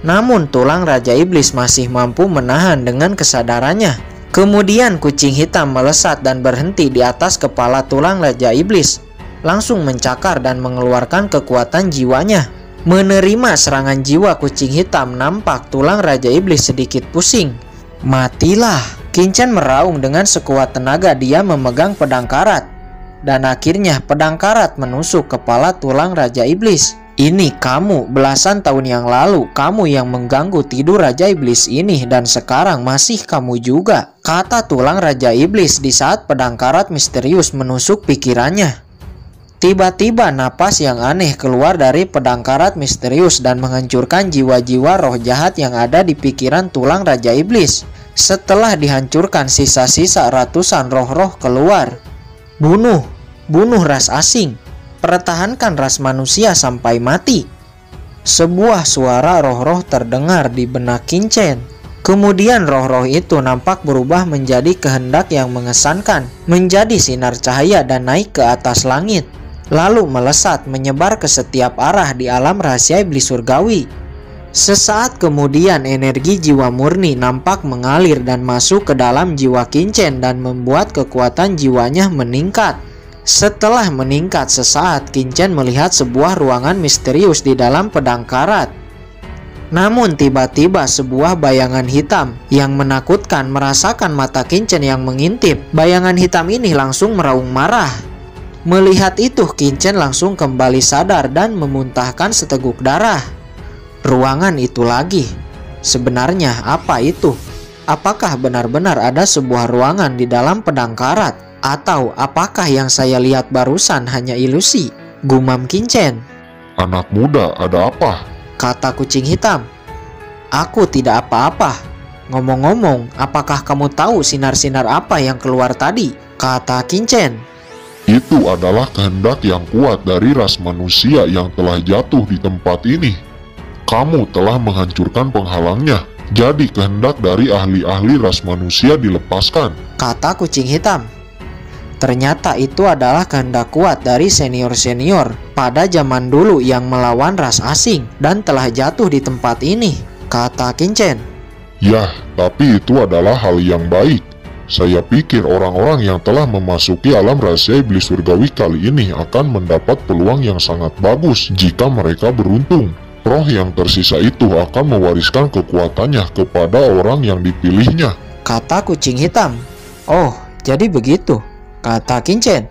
Namun tulang Raja Iblis masih mampu menahan dengan kesadarannya. Kemudian kucing hitam melesat dan berhenti di atas kepala tulang Raja Iblis, langsung mencakar dan mengeluarkan kekuatan jiwanya. Menerima serangan jiwa kucing hitam, nampak tulang Raja Iblis sedikit pusing. Matilah. Qin Chen meraung dengan sekuat tenaga. Dia memegang pedang karat, dan akhirnya pedang karat menusuk kepala tulang Raja Iblis. Ini kamu, belasan tahun yang lalu kamu yang mengganggu tidur Raja Iblis ini, dan sekarang masih kamu juga, kata tulang Raja Iblis di saat pedang karat misterius menusuk pikirannya. Tiba-tiba napas yang aneh keluar dari pedang karat misterius dan menghancurkan jiwa-jiwa roh jahat yang ada di pikiran tulang Raja Iblis. Setelah dihancurkan, sisa-sisa ratusan roh-roh keluar. Bunuh ras asing. Pertahankan ras manusia sampai mati. Sebuah suara roh-roh terdengar di benak Qin Chen. Kemudian roh-roh itu nampak berubah menjadi kehendak yang mengesankan, menjadi sinar cahaya dan naik ke atas langit, lalu melesat menyebar ke setiap arah di alam rahasia iblis surgawi. Sesaat kemudian energi jiwa murni nampak mengalir dan masuk ke dalam jiwa Qin Chen dan membuat kekuatan jiwanya meningkat. Setelah meningkat sesaat, Qin Chen melihat sebuah ruangan misterius di dalam pedang karat. Namun tiba-tiba sebuah bayangan hitam yang menakutkan merasakan mata Qin Chen yang mengintip. Bayangan hitam ini langsung meraung marah. Melihat itu, Qin Chen langsung kembali sadar dan memuntahkan seteguk darah. Ruangan itu lagi. Sebenarnya apa itu? Apakah benar-benar ada sebuah ruangan di dalam pedang karat? Atau apakah yang saya lihat barusan hanya ilusi? Gumam Qin Chen. Anak muda, ada apa? Kata kucing hitam. Aku tidak apa-apa. Ngomong-ngomong, apakah kamu tahu sinar-sinar apa yang keluar tadi? Kata Qin Chen. Itu adalah kehendak yang kuat dari ras manusia yang telah jatuh di tempat ini. Kamu telah menghancurkan penghalangnya. Jadi kehendak dari ahli-ahli ras manusia dilepaskan, kata kucing hitam. Ternyata itu adalah kehendak kuat dari senior-senior pada zaman dulu yang melawan ras asing dan telah jatuh di tempat ini, kata Qin Chen. Yah, tapi itu adalah hal yang baik. Saya pikir orang-orang yang telah memasuki alam rahasia iblis surgawi kali ini akan mendapat peluang yang sangat bagus jika mereka beruntung. Roh yang tersisa itu akan mewariskan kekuatannya kepada orang yang dipilihnya, kata kucing hitam. Oh, jadi begitu, kata Qin Chen.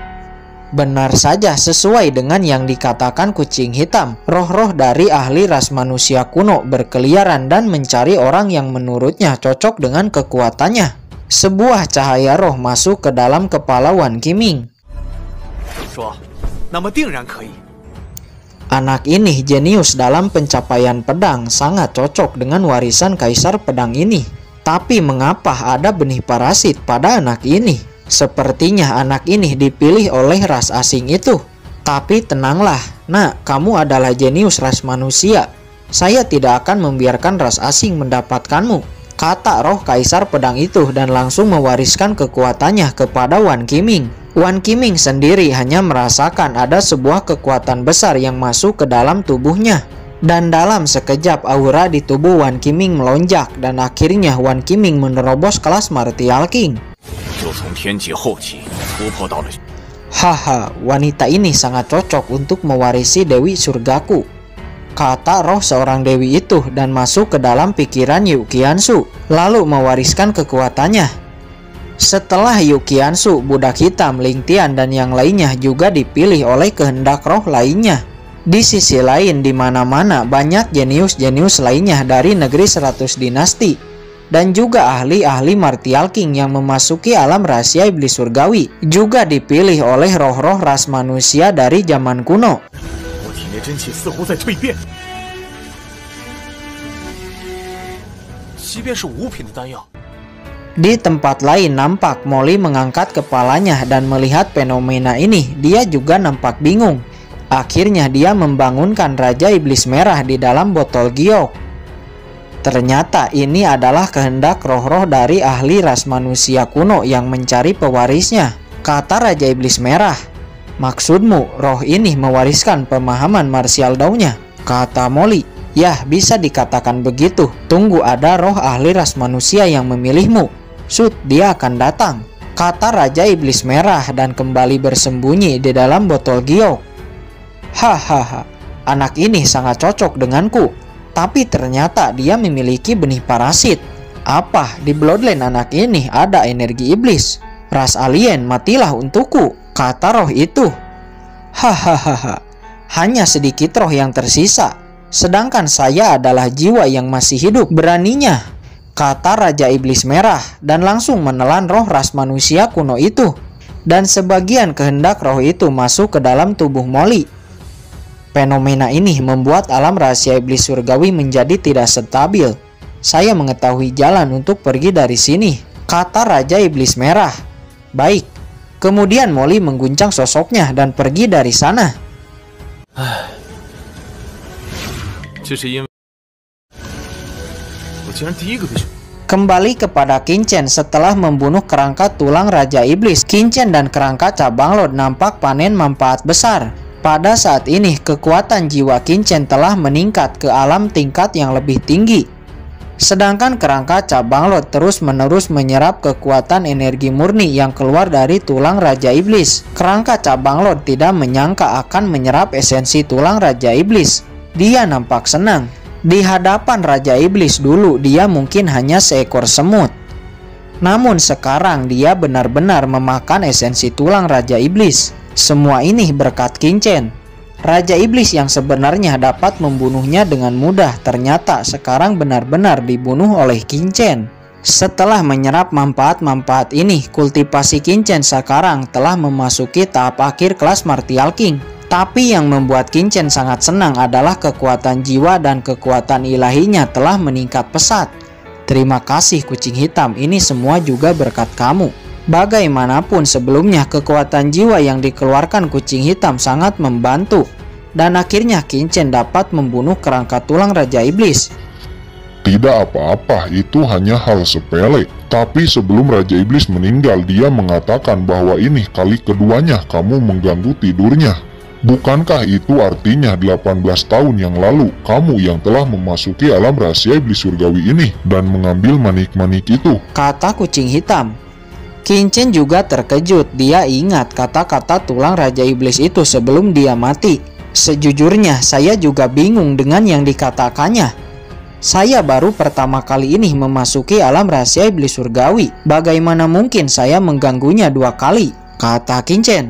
Benar saja, sesuai dengan yang dikatakan kucing hitam. Roh-roh dari ahli ras manusia kuno berkeliaran dan mencari orang yang menurutnya cocok dengan kekuatannya. Sebuah cahaya roh masuk ke dalam kepala Wan Qiming. Anak ini jenius dalam pencapaian pedang, sangat cocok dengan warisan kaisar pedang ini. Tapi mengapa ada benih parasit pada anak ini? Sepertinya anak ini dipilih oleh ras asing itu. Tapi tenanglah, nak, kamu adalah jenius ras manusia. Saya tidak akan membiarkan ras asing mendapatkanmu, kata roh kaisar pedang itu dan langsung mewariskan kekuatannya kepada Wan Qiming. Wan Qiming sendiri hanya merasakan ada sebuah kekuatan besar yang masuk ke dalam tubuhnya. Dan dalam sekejap aura di tubuh Wan Qiming melonjak dan akhirnya Wan Qiming menerobos kelas Martial King. Haha, wanita ini sangat cocok untuk mewarisi Dewi Surgaku, kata roh seorang dewi itu dan masuk ke dalam pikiran Yu Qiansu, lalu mewariskan kekuatannya. Setelah Yu Qiansu, budak hitam, Ling Tian, dan yang lainnya juga dipilih oleh kehendak roh lainnya. Di sisi lain, di mana-mana banyak jenius-jenius lainnya dari negeri 100 dinasti dan juga ahli-ahli Martial King yang memasuki alam rahasia iblis surgawi juga dipilih oleh roh-roh ras manusia dari zaman kuno. Di tempat lain nampak Molly mengangkat kepalanya dan melihat fenomena ini. Dia juga nampak bingung. Akhirnya dia membangunkan Raja Iblis Merah di dalam botol giok. Ternyata ini adalah kehendak roh-roh dari ahli ras manusia kuno yang mencari pewarisnya, kata Raja Iblis Merah. Maksudmu roh ini mewariskan pemahaman martial Dao-nya, kata Molly. Yah, bisa dikatakan begitu. Tunggu, ada roh ahli ras manusia yang memilihmu. Sud, dia akan datang, kata Raja Iblis Merah dan kembali bersembunyi di dalam botol giok. Hahaha, anak ini sangat cocok denganku. Tapi ternyata dia memiliki benih parasit. Apa di Bloodline anak ini ada energi iblis? Ras alien, matilah untukku, kata roh itu. Hahaha, hanya sedikit roh yang tersisa. Sedangkan saya adalah jiwa yang masih hidup. Beraninya, kata Raja Iblis Merah dan langsung menelan roh ras manusia kuno itu. Dan sebagian kehendak roh itu masuk ke dalam tubuh Molly. Fenomena ini membuat alam rahasia iblis surgawi menjadi tidak stabil. Saya mengetahui jalan untuk pergi dari sini, kata Raja Iblis Merah. Baik. Kemudian Molly mengguncang sosoknya dan pergi dari sana. Kembali kepada Qin Chen setelah membunuh kerangka tulang Raja Iblis. Qin Chen dan kerangka cabang Lord nampak panen manfaat besar. Pada saat ini, kekuatan jiwa Qin Chen telah meningkat ke alam tingkat yang lebih tinggi. Sedangkan kerangka cabang Lord terus-menerus menyerap kekuatan energi murni yang keluar dari tulang Raja Iblis. Kerangka cabang Lord tidak menyangka akan menyerap esensi tulang Raja Iblis. Dia nampak senang. Di hadapan Raja Iblis dulu, dia mungkin hanya seekor semut. Namun sekarang dia benar-benar memakan esensi tulang Raja Iblis. Semua ini berkat Qin Chen. Raja Iblis yang sebenarnya dapat membunuhnya dengan mudah ternyata sekarang benar-benar dibunuh oleh Qin Chen. Setelah menyerap manfaat-manfaat ini, kultivasi Qin Chen sekarang telah memasuki tahap akhir kelas Martial King. Tapi yang membuat Qin Chen sangat senang adalah kekuatan jiwa dan kekuatan ilahinya telah meningkat pesat. Terima kasih kucing hitam, ini semua juga berkat kamu. Bagaimanapun sebelumnya kekuatan jiwa yang dikeluarkan kucing hitam sangat membantu. Dan akhirnya Qin Chen dapat membunuh kerangka tulang Raja Iblis. Tidak apa-apa, itu hanya hal sepele. Tapi sebelum Raja Iblis meninggal, dia mengatakan bahwa ini kali keduanya kamu mengganggu tidurnya. Bukankah itu artinya 18 tahun yang lalu kamu yang telah memasuki alam rahasia iblis surgawi ini dan mengambil manik-manik itu? Kata kucing hitam. Qin Chen juga terkejut. Dia ingat kata-kata tulang Raja Iblis itu sebelum dia mati. Sejujurnya saya juga bingung dengan yang dikatakannya. Saya baru pertama kali ini memasuki alam rahasia iblis surgawi. Bagaimana mungkin saya mengganggunya 2 kali? Kata Qin Chen.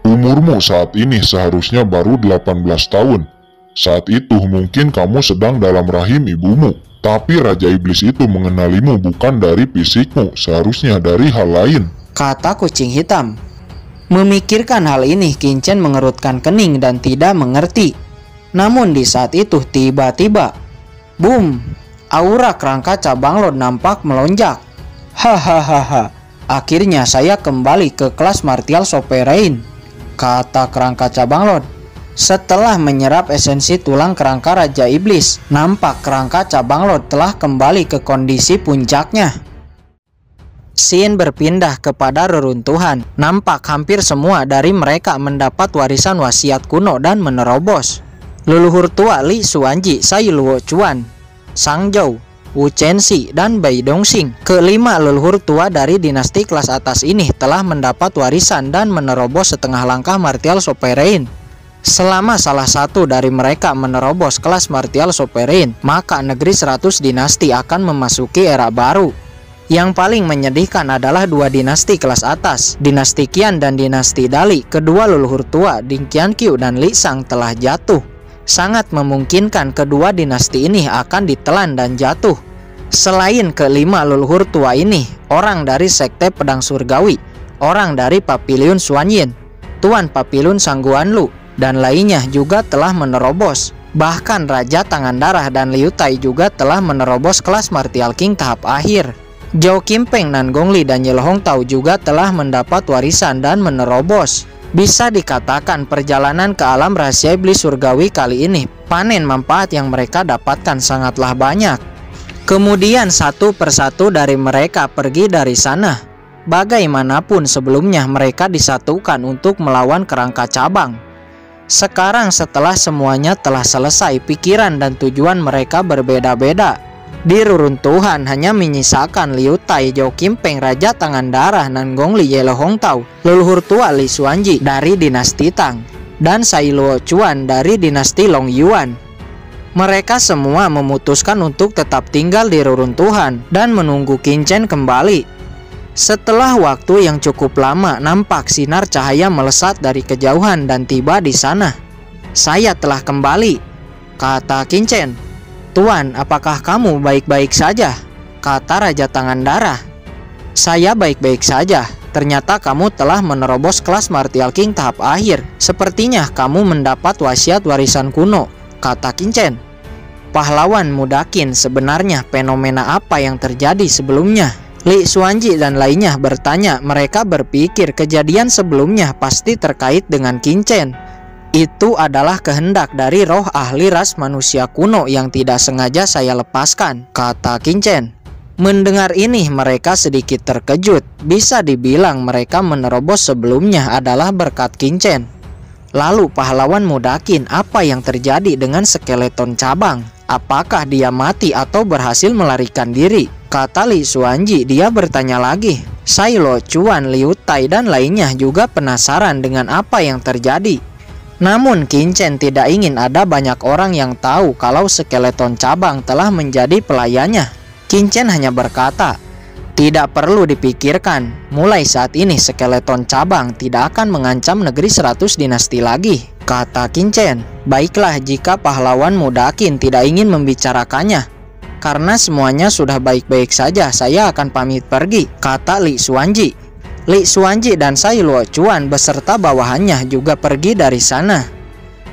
Umurmu saat ini seharusnya baru 18 tahun. Saat itu mungkin kamu sedang dalam rahim ibumu. Tapi Raja Iblis itu mengenalimu bukan dari fisikmu, seharusnya dari hal lain, kata kucing hitam. Memikirkan hal ini, Qin Chen mengerutkan kening dan tidak mengerti. Namun di saat itu tiba-tiba, boom, aura kerangka cabang Lord nampak melonjak. Hahaha, akhirnya saya kembali ke kelas Martial Sovereign, kata kerangka cabang Lord. Setelah menyerap esensi tulang kerangka Raja Iblis, nampak kerangka cabang Lord telah kembali ke kondisi puncaknya. Scene berpindah kepada reruntuhan. Nampak hampir semua dari mereka mendapat warisan wasiat kuno dan menerobos. Leluhur tua Li Xuanji, Sai Luo Chuan, Sang Zhou, Wu Chenxi, dan Bai Dongxing. Kelima leluhur tua dari dinasti kelas atas ini telah mendapat warisan dan menerobos setengah langkah martial sovereign. Selama salah satu dari mereka menerobos kelas martial sovereign, maka negeri 100 dinasti akan memasuki era baru. Yang paling menyedihkan adalah dua dinasti kelas atas, dinasti Qian dan dinasti Dali. Kedua leluhur tua, Ding Qianqiu dan Li Shang, telah jatuh. Sangat memungkinkan kedua dinasti ini akan ditelan dan jatuh. Selain kelima leluhur tua ini, orang dari Sekte Pedang Surgawi, orang dari Papiliun Xuanyin, Tuan Papiliun Sangguanlu, dan lainnya juga telah menerobos. Bahkan Raja Tangan Darah dan Liu Tai juga telah menerobos kelas Martial King tahap akhir. Zhao Qimpeng, Nan Gongli, dan Ye Hongtao juga telah mendapat warisan dan menerobos. Bisa dikatakan perjalanan ke alam rahasia iblis surgawi kali ini, panen manfaat yang mereka dapatkan sangatlah banyak. Kemudian satu persatu dari mereka pergi dari sana. Bagaimanapun sebelumnya mereka disatukan untuk melawan kerangka cabang. Sekarang setelah semuanya telah selesai, pikiran dan tujuan mereka berbeda-beda. Di reruntuhan hanya menyisakan Liu Tai, Zhao Qimpeng, Raja Tangan Darah, Nan Gongli, Ye Hongtao, leluhur tua Li Xuanji dari dinasti Tang, dan Sai Luo Chuan dari dinasti Long Yuan. Mereka semua memutuskan untuk tetap tinggal di reruntuhan dan menunggu Qin Chen kembali. Setelah waktu yang cukup lama, nampak sinar cahaya melesat dari kejauhan dan tiba di sana. "Saya telah kembali," kata Qin Chen. "Tuan, apakah kamu baik-baik saja?" kata Raja Tangan Darah. "Saya baik-baik saja. Ternyata kamu telah menerobos kelas Martial King tahap akhir. Sepertinya kamu mendapat wasiat warisan kuno," kata Qin Chen. "Pahlawan muda Qin, sebenarnya fenomena apa yang terjadi sebelumnya?" Li Xuanji dan lainnya bertanya. Mereka berpikir kejadian sebelumnya pasti terkait dengan Qin Chen. Itu adalah kehendak dari roh ahli ras manusia kuno yang tidak sengaja saya lepaskan, kata Qin Chen. Mendengar ini mereka sedikit terkejut. Bisa dibilang mereka menerobos sebelumnya adalah berkat Qin Chen. Lalu pahlawan muda Qin, apa yang terjadi dengan skeleton cabang? Apakah dia mati atau berhasil melarikan diri? Kata Li Xuanji. Dia bertanya lagi. Sai Luo Chuan, Liu Tai, dan lainnya juga penasaran dengan apa yang terjadi. Namun Qin Chen tidak ingin ada banyak orang yang tahu kalau skeleton cabang telah menjadi pelayannya. Qin Chen hanya berkata, "Tidak perlu dipikirkan. Mulai saat ini skeleton cabang tidak akan mengancam negeri 100 dinasti lagi," kata Qin Chen. "Baiklah, jika pahlawan muda Qin tidak ingin membicarakannya, karena semuanya sudah baik-baik saja, saya akan pamit pergi," kata Li Xuanji. Li Xuanji dan Sai Luo Chuan beserta bawahannya juga pergi dari sana.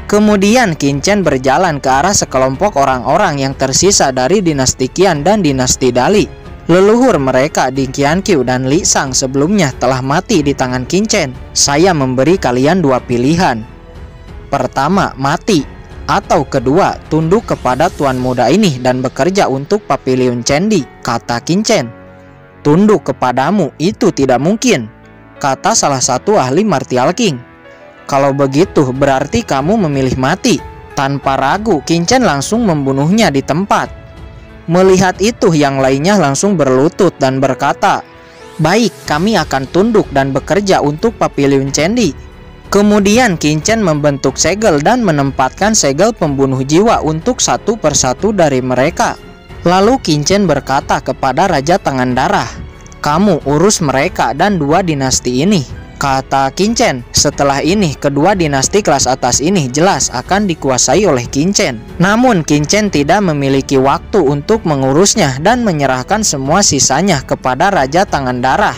Kemudian Qin Chen berjalan ke arah sekelompok orang-orang yang tersisa dari dinasti Qian dan dinasti Dali. Leluhur mereka, Ding Qianqiu dan Li Shang, sebelumnya telah mati di tangan Qin Chen. "Saya memberi kalian dua pilihan. Pertama, mati. Atau kedua, tunduk kepada tuan muda ini dan bekerja untuk Papiliun Chendi," kata Qin Chen. "Tunduk kepadamu itu tidak mungkin," kata salah satu ahli Martial King. "Kalau begitu berarti kamu memilih mati." Tanpa ragu Qin Chen langsung membunuhnya di tempat. Melihat itu yang lainnya langsung berlutut dan berkata, "Baik, kami akan tunduk dan bekerja untuk Papiliun Chendi." Kemudian Qin Chen membentuk segel dan menempatkan segel pembunuh jiwa untuk satu persatu dari mereka. Lalu Qin Chen berkata kepada Raja Tangan Darah, "Kamu urus mereka dan dua dinasti ini," kata Qin Chen. Setelah ini kedua dinasti kelas atas ini jelas akan dikuasai oleh Qin Chen. Namun Qin Chen tidak memiliki waktu untuk mengurusnya dan menyerahkan semua sisanya kepada Raja Tangan Darah.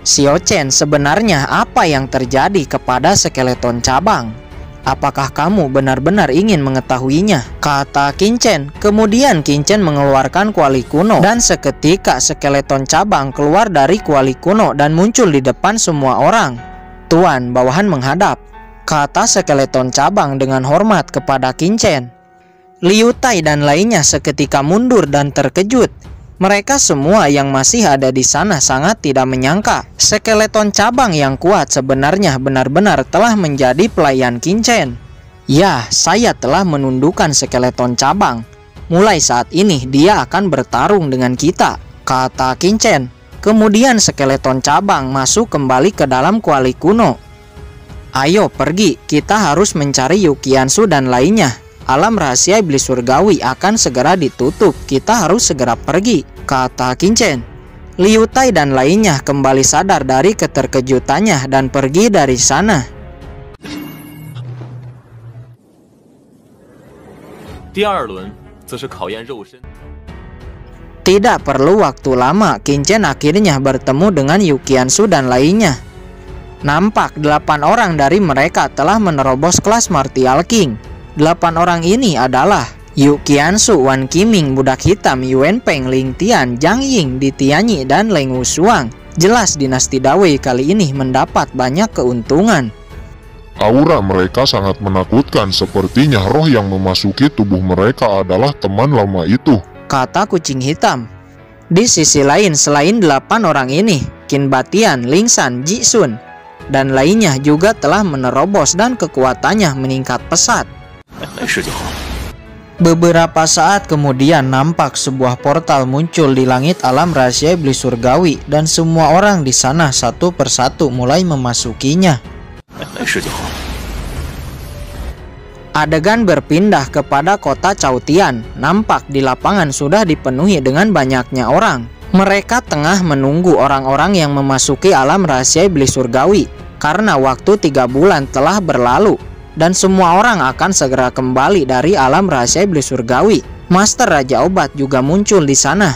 "Xiao Chen, sebenarnya apa yang terjadi kepada skeleton cabang? Apakah kamu benar-benar ingin mengetahuinya?" kata Qin Chen. Kemudian Qin Chen mengeluarkan kuali kuno dan seketika skeleton cabang keluar dari kuali kuno dan muncul di depan semua orang. "Tuan, bawahan menghadap," kata skeleton cabang dengan hormat kepada Qin Chen. Liu Tai dan lainnya seketika mundur dan terkejut. Mereka semua yang masih ada di sana sangat tidak menyangka skeleton cabang yang kuat sebenarnya benar-benar telah menjadi pelayan Qin Chen. "Ya, saya telah menundukkan skeleton cabang. Mulai saat ini dia akan bertarung dengan kita, kata Qin Chen. Kemudian skeleton cabang masuk kembali ke dalam kuali kuno. Ayo pergi, kita harus mencari Yu Qianzu dan lainnya. Alam rahasia iblis surgawi akan segera ditutup, kita harus segera pergi, kata Qin Chen. Liu Tai dan lainnya kembali sadar dari keterkejutannya dan pergi dari sana. Tidak perlu waktu lama, Qin Chen akhirnya bertemu dengan Yu Qianzu dan lainnya. Nampak 8 orang dari mereka telah menerobos kelas Martial King. 8 orang ini adalah Yu Qianzu, Wan Qiming, Budak Hitam, Yuan Peng, Ling Tian, Zhang Ying, Di Tianyi, dan Leng Wushuang. Jelas dinasti Dawei kali ini mendapat banyak keuntungan. Aura mereka sangat menakutkan, sepertinya roh yang memasuki tubuh mereka adalah teman lama itu, kata kucing hitam. Di sisi lain, selain 8 orang ini, Qin Batian, Ling San, Ji Sun, dan lainnya juga telah menerobos dan kekuatannya meningkat pesat. Beberapa saat kemudian nampak sebuah portal muncul di langit alam rahasia iblis surgawi dan semua orang di sana satu persatu mulai memasukinya. Adegan berpindah kepada kota Chaotian. Nampak di lapangan sudah dipenuhi dengan banyaknya orang. Mereka tengah menunggu orang-orang yang memasuki alam rahasia iblis surgawi karena waktu 3 bulan telah berlalu dan semua orang akan segera kembali dari alam rahasia iblis surgawi. Master Raja Obat juga muncul di sana.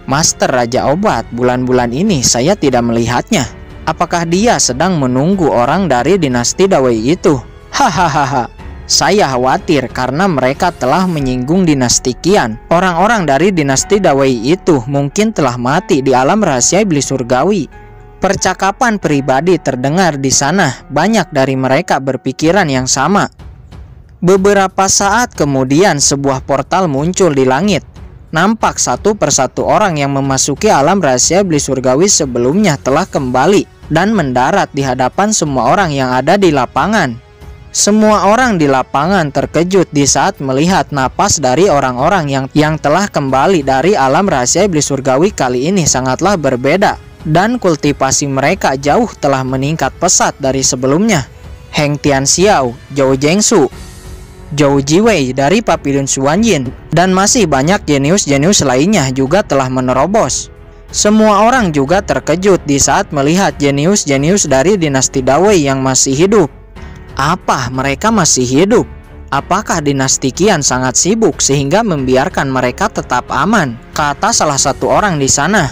Master Raja Obat, bulan-bulan ini saya tidak melihatnya. Apakah dia sedang menunggu orang dari dinasti Dawei itu? Hahaha. Saya khawatir karena mereka telah menyinggung dinasti Qian. Orang-orang dari dinasti Dawei itu mungkin telah mati di alam rahasia iblis surgawi. Percakapan pribadi terdengar di sana. Banyak dari mereka berpikiran yang sama. Beberapa saat kemudian sebuah portal muncul di langit. Nampak satu persatu orang yang memasuki alam rahasia iblis surgawi sebelumnya telah kembali dan mendarat di hadapan semua orang yang ada di lapangan. Semua orang di lapangan terkejut di saat melihat napas dari orang-orang yang telah kembali dari alam rahasia iblis surgawi kali ini sangatlah berbeda. Dan kultivasi mereka jauh telah meningkat pesat dari sebelumnya. Heng Tianxiao, Zhou Zhengsu, Zhou Jiwei dari Pavilion Xuanyin, dan masih banyak jenius-jenius lainnya juga telah menerobos. Semua orang juga terkejut di saat melihat jenius-jenius dari dinasti Dawei yang masih hidup. Apa mereka masih hidup? Apakah dinasti Qian sangat sibuk sehingga membiarkan mereka tetap aman? Kata salah satu orang di sana.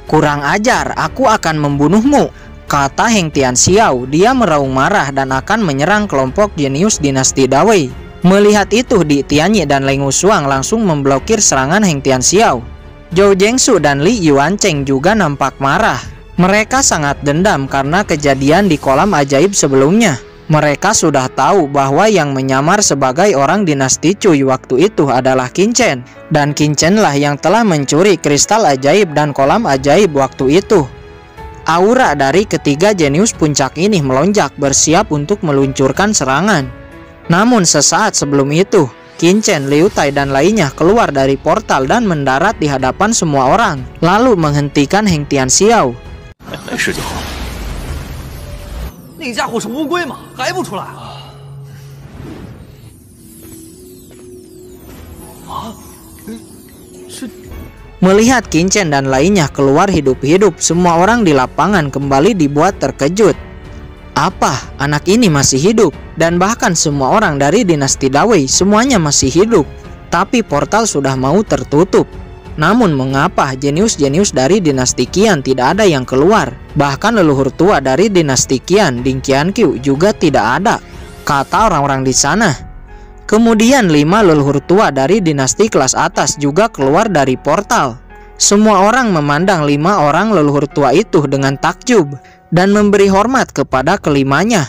Kurang ajar, aku akan membunuhmu, kata Heng Tianxiao. Dia meraung marah dan akan menyerang kelompok jenius dinasti Dawei. Melihat itu, Di Tianyi dan Leng Wushuang langsung memblokir serangan Heng Tianxiao. Zhou Zhengsu dan Li Yuancheng juga nampak marah. Mereka sangat dendam karena kejadian di kolam ajaib sebelumnya. Mereka sudah tahu bahwa yang menyamar sebagai orang dinasti Cui waktu itu adalah Qin Chen. Dan Qin Chen lah yang telah mencuri kristal ajaib dan kolam ajaib waktu itu. Aura dari ketiga jenius puncak ini melonjak bersiap untuk meluncurkan serangan. Namun sesaat sebelum itu, Qin Chen, Liu Tai dan lainnya keluar dari portal dan mendarat di hadapan semua orang, lalu menghentikan Heng Tianxiao. Melihat Qin Chen dan lainnya keluar hidup-hidup, semua orang di lapangan kembali dibuat terkejut. Apa? Anak ini masih hidup? Dan bahkan semua orang dari dinasti Dawei semuanya masih hidup. Tapi portal sudah mau tertutup. Namun mengapa jenius-jenius dari dinasti Qian tidak ada yang keluar? Bahkan leluhur tua dari dinasti Qian, Ding Qianqiu, juga tidak ada, kata orang-orang di sana. Kemudian 5 leluhur tua dari dinasti kelas atas juga keluar dari portal. Semua orang memandang 5 orang leluhur tua itu dengan takjub dan memberi hormat kepada kelimanya.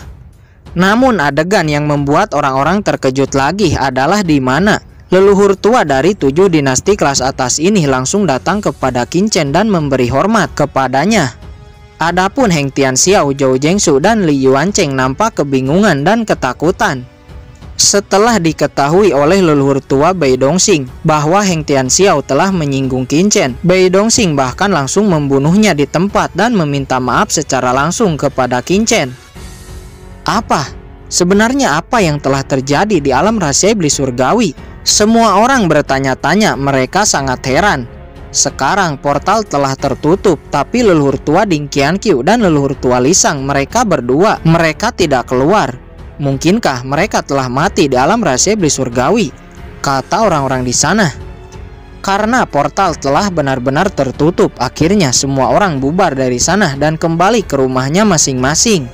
Namun adegan yang membuat orang-orang terkejut lagi adalah di mana leluhur tua dari 7 dinasti kelas atas ini langsung datang kepada Qin Chen dan memberi hormat kepadanya. Adapun Heng Tianxiao, Zhou Zhengsu dan Li Yuancheng nampak kebingungan dan ketakutan. Setelah diketahui oleh leluhur tua Bai Dongxing bahwa Heng Tianxiao telah menyinggung Qin Chen, Bai Dongxing bahkan langsung membunuhnya di tempat dan meminta maaf secara langsung kepada Qin Chen. Sebenarnya apa yang telah terjadi di alam rahasia iblis surgawi? Semua orang bertanya-tanya, mereka sangat heran. Sekarang portal telah tertutup, tapi leluhur tua Ding Qianqiu dan leluhur tua Lisang, mereka berdua, mereka tidak keluar. Mungkinkah mereka telah mati di alam rahasia iblis surgawi? Kata orang-orang di sana. Karena portal telah benar-benar tertutup, akhirnya semua orang bubar dari sana dan kembali ke rumahnya masing-masing.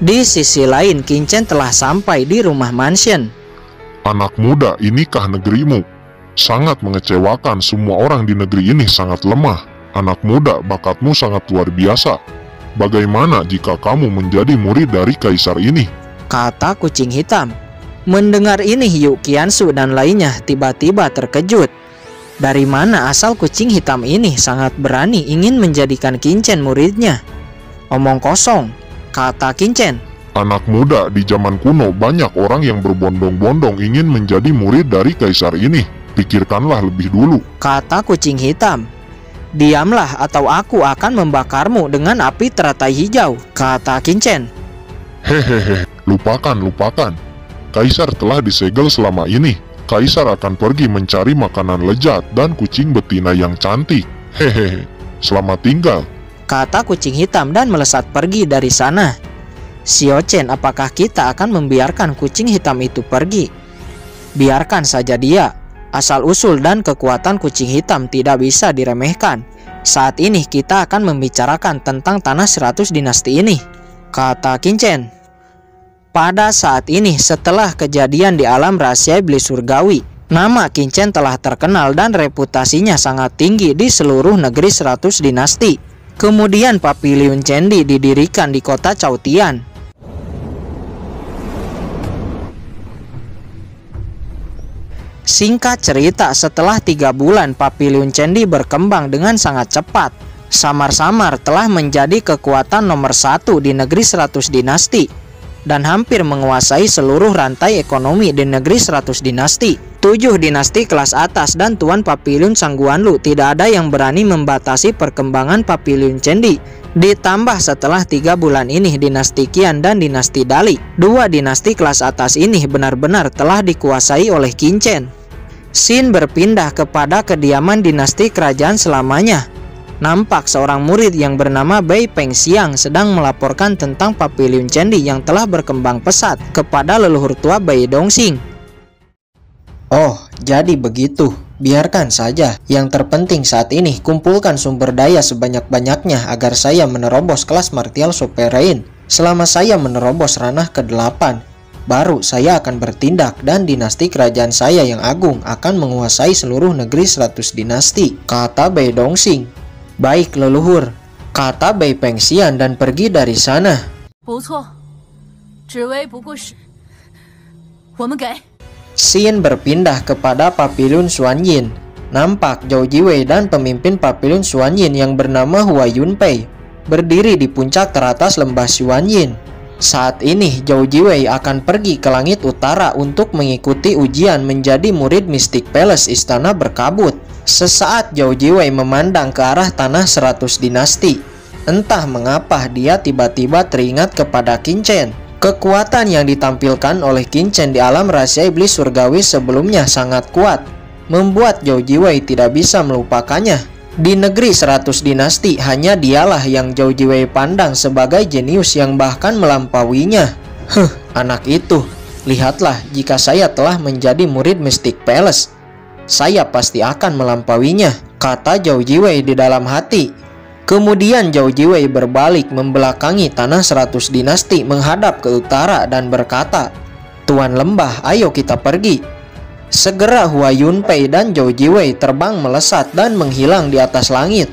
Di sisi lain, Qin Chen telah sampai di rumah mansion. Anak muda, inikah negerimu? Sangat mengecewakan, semua orang di negeri ini sangat lemah. Anak muda, bakatmu sangat luar biasa. Bagaimana jika kamu menjadi murid dari kaisar ini? Kata kucing hitam. Mendengar ini, Yu Qiansu dan lainnya tiba-tiba terkejut. Dari mana asal kucing hitam ini sangat berani ingin menjadikan Qin Chen muridnya? Omong kosong, kata Qin Chen. Anak muda, di zaman kuno banyak orang yang berbondong-bondong ingin menjadi murid dari kaisar ini. Pikirkanlah lebih dulu, kata kucing hitam. Diamlah atau aku akan membakarmu dengan api teratai hijau, kata Qin Chen. Hehehe, lupakan. Kaisar telah disegel selama ini. Kaisar akan pergi mencari makanan lezat dan kucing betina yang cantik. Hehehe, selamat tinggal, kata kucing hitam dan melesat pergi dari sana. Xiao Chen, apakah kita akan membiarkan kucing hitam itu pergi? Biarkan saja dia. Asal-usul dan kekuatan kucing hitam tidak bisa diremehkan. Saat ini kita akan membicarakan tentang tanah 100 dinasti ini, kata Qin Chen. Pada saat ini, setelah kejadian di alam rahasia iblis surgawi, nama Qin Chen telah terkenal dan reputasinya sangat tinggi di seluruh negeri 100 dinasti. Kemudian Paviliun Candi didirikan di kota Chaotian. Singkat cerita, setelah 3 bulan Paviliun Candi berkembang dengan sangat cepat. Samar-samar telah menjadi kekuatan nomor 1 di negeri 100 dinasti dan hampir menguasai seluruh rantai ekonomi di negeri 100 dinasti. 7 dinasti kelas atas dan Tuan Paviliun Sangguanlu tidak ada yang berani membatasi perkembangan Paviliun Candi. Ditambah setelah 3 bulan ini dinasti Qian dan dinasti Dali, 2 dinasti kelas atas ini benar-benar telah dikuasai oleh Qin Chen. Xin berpindah kepada kediaman dinasti kerajaan selamanya. Nampak seorang murid yang bernama Bai Pengxiang sedang melaporkan tentang Paviliun Candi yang telah berkembang pesat kepada leluhur tua Bai Dongxing. Oh, jadi begitu. Biarkan saja. Yang terpenting saat ini, kumpulkan sumber daya sebanyak-banyaknya agar saya menerobos kelas martial sovereign. Selama saya menerobos ranah ke-8, baru saya akan bertindak dan dinasti kerajaan saya yang agung akan menguasai seluruh negeri 100 dinasti, kata Bai Dongxing. Baik leluhur, kata Bai Pengxian dan pergi dari sana. Xin berpindah kepada Paviliun Xuanyin. Nampak Zhou Jiwei dan pemimpin Paviliun Xuanyin yang bernama Hua Yunpei berdiri di puncak teratas lembah Xuanyin. Saat ini Zhou Jiwei akan pergi ke langit utara untuk mengikuti ujian menjadi murid Mystic Palace Istana Berkabut. Sesaat Zhou Jiwei memandang ke arah tanah 100 dinasti. Entah mengapa dia tiba-tiba teringat kepada Qin Chen. Kekuatan yang ditampilkan oleh Qin Chen di alam rahasia iblis surgawi sebelumnya sangat kuat, membuat Zhou Jiwei tidak bisa melupakannya. Di negeri 100 dinasti, hanya dialah yang Zhou Jiwei pandang sebagai jenius yang bahkan melampauinya. Anak itu, lihatlah, jika saya telah menjadi murid Mystic Palace, saya pasti akan melampauinya, kata Zhou Jiwei di dalam hati. Kemudian Zhou Jiwei berbalik membelakangi tanah 100 dinasti menghadap ke utara dan berkata, Tuan Lembah, ayo kita pergi. Segera Hua Yunpei dan Zhou Jiwei terbang melesat dan menghilang di atas langit.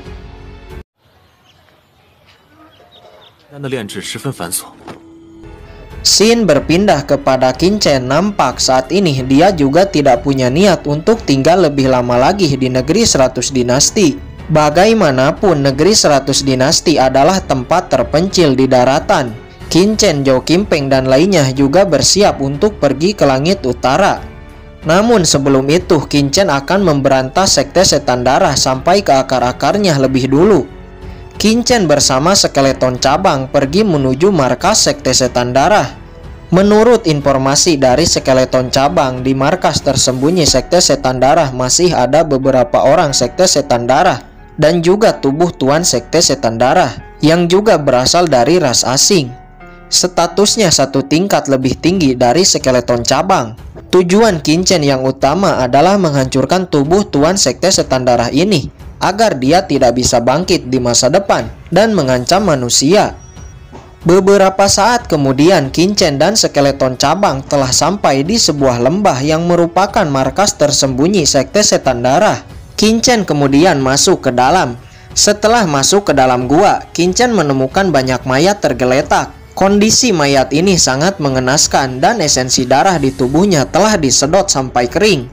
Scene berpindah kepada Qingchen. Nampak saat ini dia juga tidak punya niat untuk tinggal lebih lama lagi di negeri 100 dinasti. Bagaimanapun negeri 100 dinasti adalah tempat terpencil di daratan. Qingchen, Zhou Qimpeng dan lainnya juga bersiap untuk pergi ke langit utara. Namun sebelum itu Qingchen akan memberantas sekte setan darah sampai ke akar-akarnya lebih dulu. Qingchen bersama skeleton cabang pergi menuju markas sekte setan darah. Menurut informasi dari skeleton cabang, di markas tersembunyi sekte setan darah masih ada beberapa orang sekte setan darah dan juga tubuh tuan sekte setan darah yang juga berasal dari ras asing. Statusnya satu tingkat lebih tinggi dari skeleton cabang. Tujuan Qingchen yang utama adalah menghancurkan tubuh tuan sekte setan darah ini agar dia tidak bisa bangkit di masa depan dan mengancam manusia. Beberapa saat kemudian Qingchen dan skeleton cabang telah sampai di sebuah lembah yang merupakan markas tersembunyi sekte setan darah. Qingchen kemudian masuk ke dalam. Setelah masuk ke dalam gua, Qingchen menemukan banyak mayat tergeletak. Kondisi mayat ini sangat mengenaskan dan esensi darah di tubuhnya telah disedot sampai kering.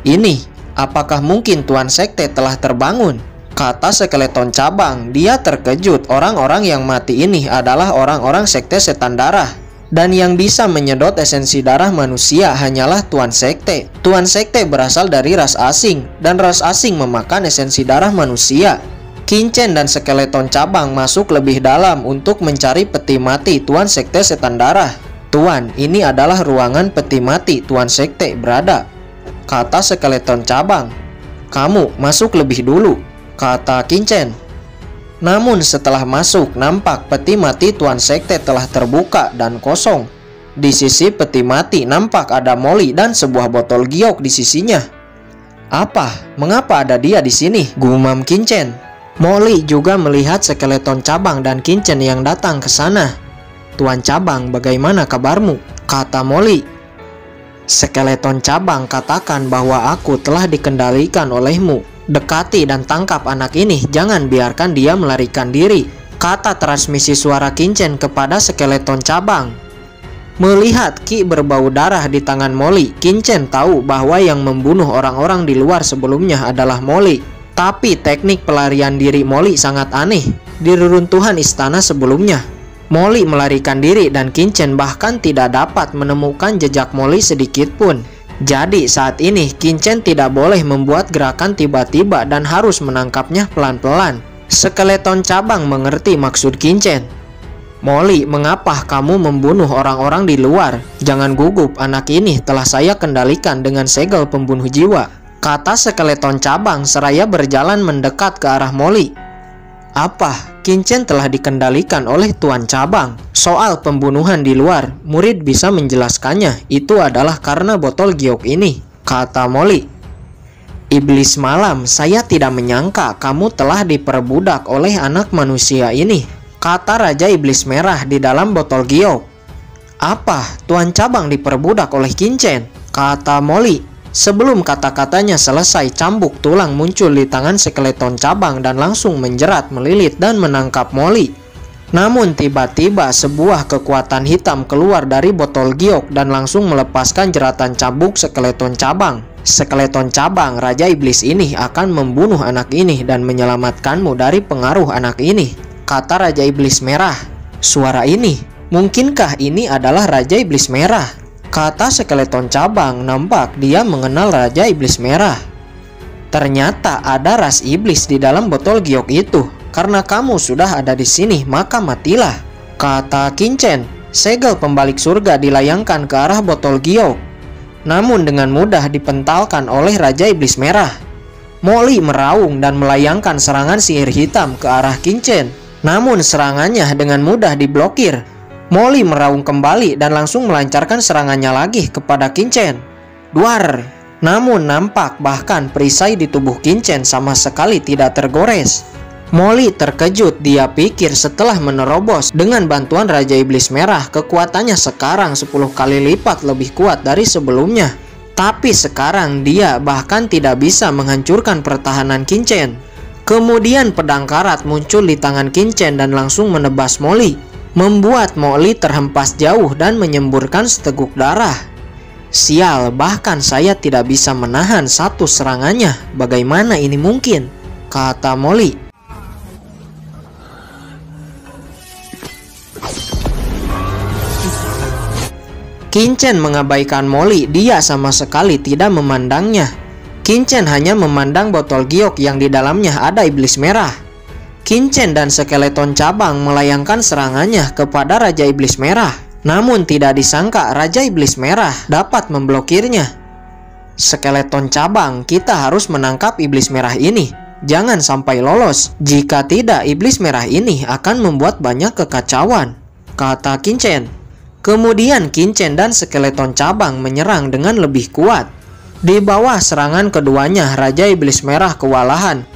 Ini, apakah mungkin tuan sekte telah terbangun? Kata skeleton cabang. Dia terkejut. Orang-orang yang mati ini adalah orang-orang sekte setan darah. Dan yang bisa menyedot esensi darah manusia hanyalah tuan sekte. Tuan sekte berasal dari ras asing, dan ras asing memakan esensi darah manusia. Qingchen dan skeleton cabang masuk lebih dalam untuk mencari peti mati tuan sekte setan darah. Tuan, ini adalah ruangan peti mati tuan sekte berada, kata skeleton cabang. Kamu masuk lebih dulu, kata Qingchen. Namun setelah masuk, nampak peti mati tuan sekte telah terbuka dan kosong. Di sisi peti mati nampak ada Molly dan sebuah botol giok di sisinya. Apa? Mengapa ada dia di sini? Gumam Qingchen. Molly juga melihat skeleton cabang dan Qingchen yang datang ke sana. Tuan cabang, bagaimana kabarmu? Kata Molly. Skeleton cabang katakan bahwa aku telah dikendalikan olehmu. Dekati dan tangkap anak ini, jangan biarkan dia melarikan diri, kata transmisi suara Qingchen kepada skeleton cabang. Melihat ki berbau darah di tangan Molly, Qingchen tahu bahwa yang membunuh orang-orang di luar sebelumnya adalah Molly. Tapi teknik pelarian diri Molly sangat aneh. Di reruntuhan istana sebelumnya, Molly melarikan diri dan Qingchen bahkan tidak dapat menemukan jejak Molly sedikit pun. Jadi saat ini Qingchen tidak boleh membuat gerakan tiba-tiba dan harus menangkapnya pelan-pelan. Skeleton cabang mengerti maksud Qingchen. Molly, mengapa kamu membunuh orang-orang di luar? Jangan gugup, anak ini telah saya kendalikan dengan segel pembunuh jiwa, kata skeleton cabang seraya berjalan mendekat ke arah Molly. Apa? Qingchen telah dikendalikan oleh tuan cabang. Soal pembunuhan di luar, murid bisa menjelaskannya. Itu adalah karena botol giok ini, kata Molly. Iblis malam, saya tidak menyangka kamu telah diperbudak oleh anak manusia ini, kata Raja Iblis Merah di dalam botol giok. Apa? Tuan cabang diperbudak oleh Qingchen, kata Molly. Sebelum kata-katanya selesai, cambuk tulang muncul di tangan skeleton cabang dan langsung menjerat, melilit dan menangkap Molly. Namun tiba-tiba sebuah kekuatan hitam keluar dari botol giok dan langsung melepaskan jeratan cambuk skeleton cabang. Skeleton cabang, Raja Iblis ini akan membunuh anak ini dan menyelamatkanmu dari pengaruh anak ini, kata Raja Iblis Merah. Suara ini, mungkinkah ini adalah Raja Iblis Merah? Kata skeleton cabang. Nampak dia mengenal Raja Iblis Merah. Ternyata ada ras iblis di dalam botol giok itu. Karena kamu sudah ada di sini, maka matilah, kata Qingchen. Segel pembalik surga dilayangkan ke arah botol giok, namun dengan mudah dipentalkan oleh Raja Iblis Merah. Molly meraung dan melayangkan serangan sihir hitam ke arah Qingchen, namun serangannya dengan mudah diblokir. Molly meraung kembali dan langsung melancarkan serangannya lagi kepada Qingchen. Duar! Namun nampak bahkan perisai di tubuh Qingchen sama sekali tidak tergores. Molly terkejut. Dia pikir setelah menerobos dengan bantuan Raja Iblis Merah, kekuatannya sekarang 10 kali lipat lebih kuat dari sebelumnya. Tapi sekarang dia bahkan tidak bisa menghancurkan pertahanan Qingchen. Kemudian pedang karat muncul di tangan Qingchen dan langsung menebas Molly. membuat Molly terhempas jauh dan menyemburkan seteguk darah. Sial, bahkan saya tidak bisa menahan satu serangannya. Bagaimana ini mungkin? Kata Molly. Qin-chen mengabaikan Molly, dia sama sekali tidak memandangnya. Qin-chen hanya memandang botol giok yang di dalamnya ada iblis merah. Qin-chen dan skeleton cabang melayangkan serangannya kepada Raja Iblis Merah. Namun tidak disangka Raja Iblis Merah dapat memblokirnya. Skeleton cabang, kita harus menangkap iblis merah ini. Jangan sampai lolos. Jika tidak, iblis merah ini akan membuat banyak kekacauan, kata Qin-chen. Kemudian Qin-chen dan skeleton cabang menyerang dengan lebih kuat. Di bawah serangan keduanya, Raja Iblis Merah kewalahan.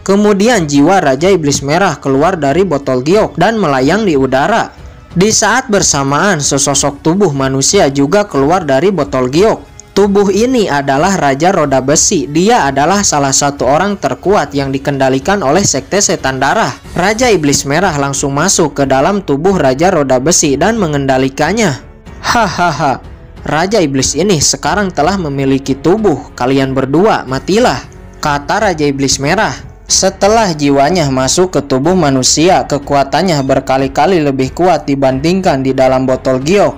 Kemudian jiwa Raja Iblis Merah keluar dari botol giok dan melayang di udara. Di saat bersamaan, sesosok tubuh manusia juga keluar dari botol giok. Tubuh ini adalah Raja Roda Besi. Dia adalah salah satu orang terkuat yang dikendalikan oleh Sekte Setan Darah. Raja Iblis Merah langsung masuk ke dalam tubuh Raja Roda Besi dan mengendalikannya. Hahaha, Raja Iblis ini sekarang telah memiliki tubuh. Kalian berdua matilah, kata Raja Iblis Merah. Setelah jiwanya masuk ke tubuh manusia, kekuatannya berkali-kali lebih kuat dibandingkan di dalam botol giok.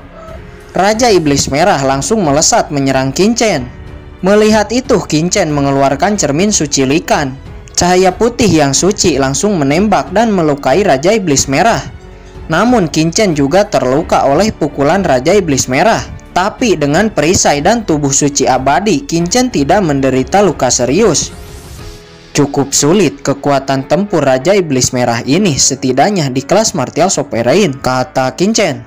Raja Iblis Merah langsung melesat menyerang Qin-chen. Melihat itu, Qin-chen mengeluarkan cermin suci likan. Cahaya putih yang suci langsung menembak dan melukai Raja Iblis Merah. Namun Qin-chen juga terluka oleh pukulan Raja Iblis Merah. Tapi dengan perisai dan tubuh suci abadi, Qin-chen tidak menderita luka serius. Cukup sulit kekuatan tempur Raja Iblis Merah ini setidaknya di kelas martial sovereign, kata Qin-chen.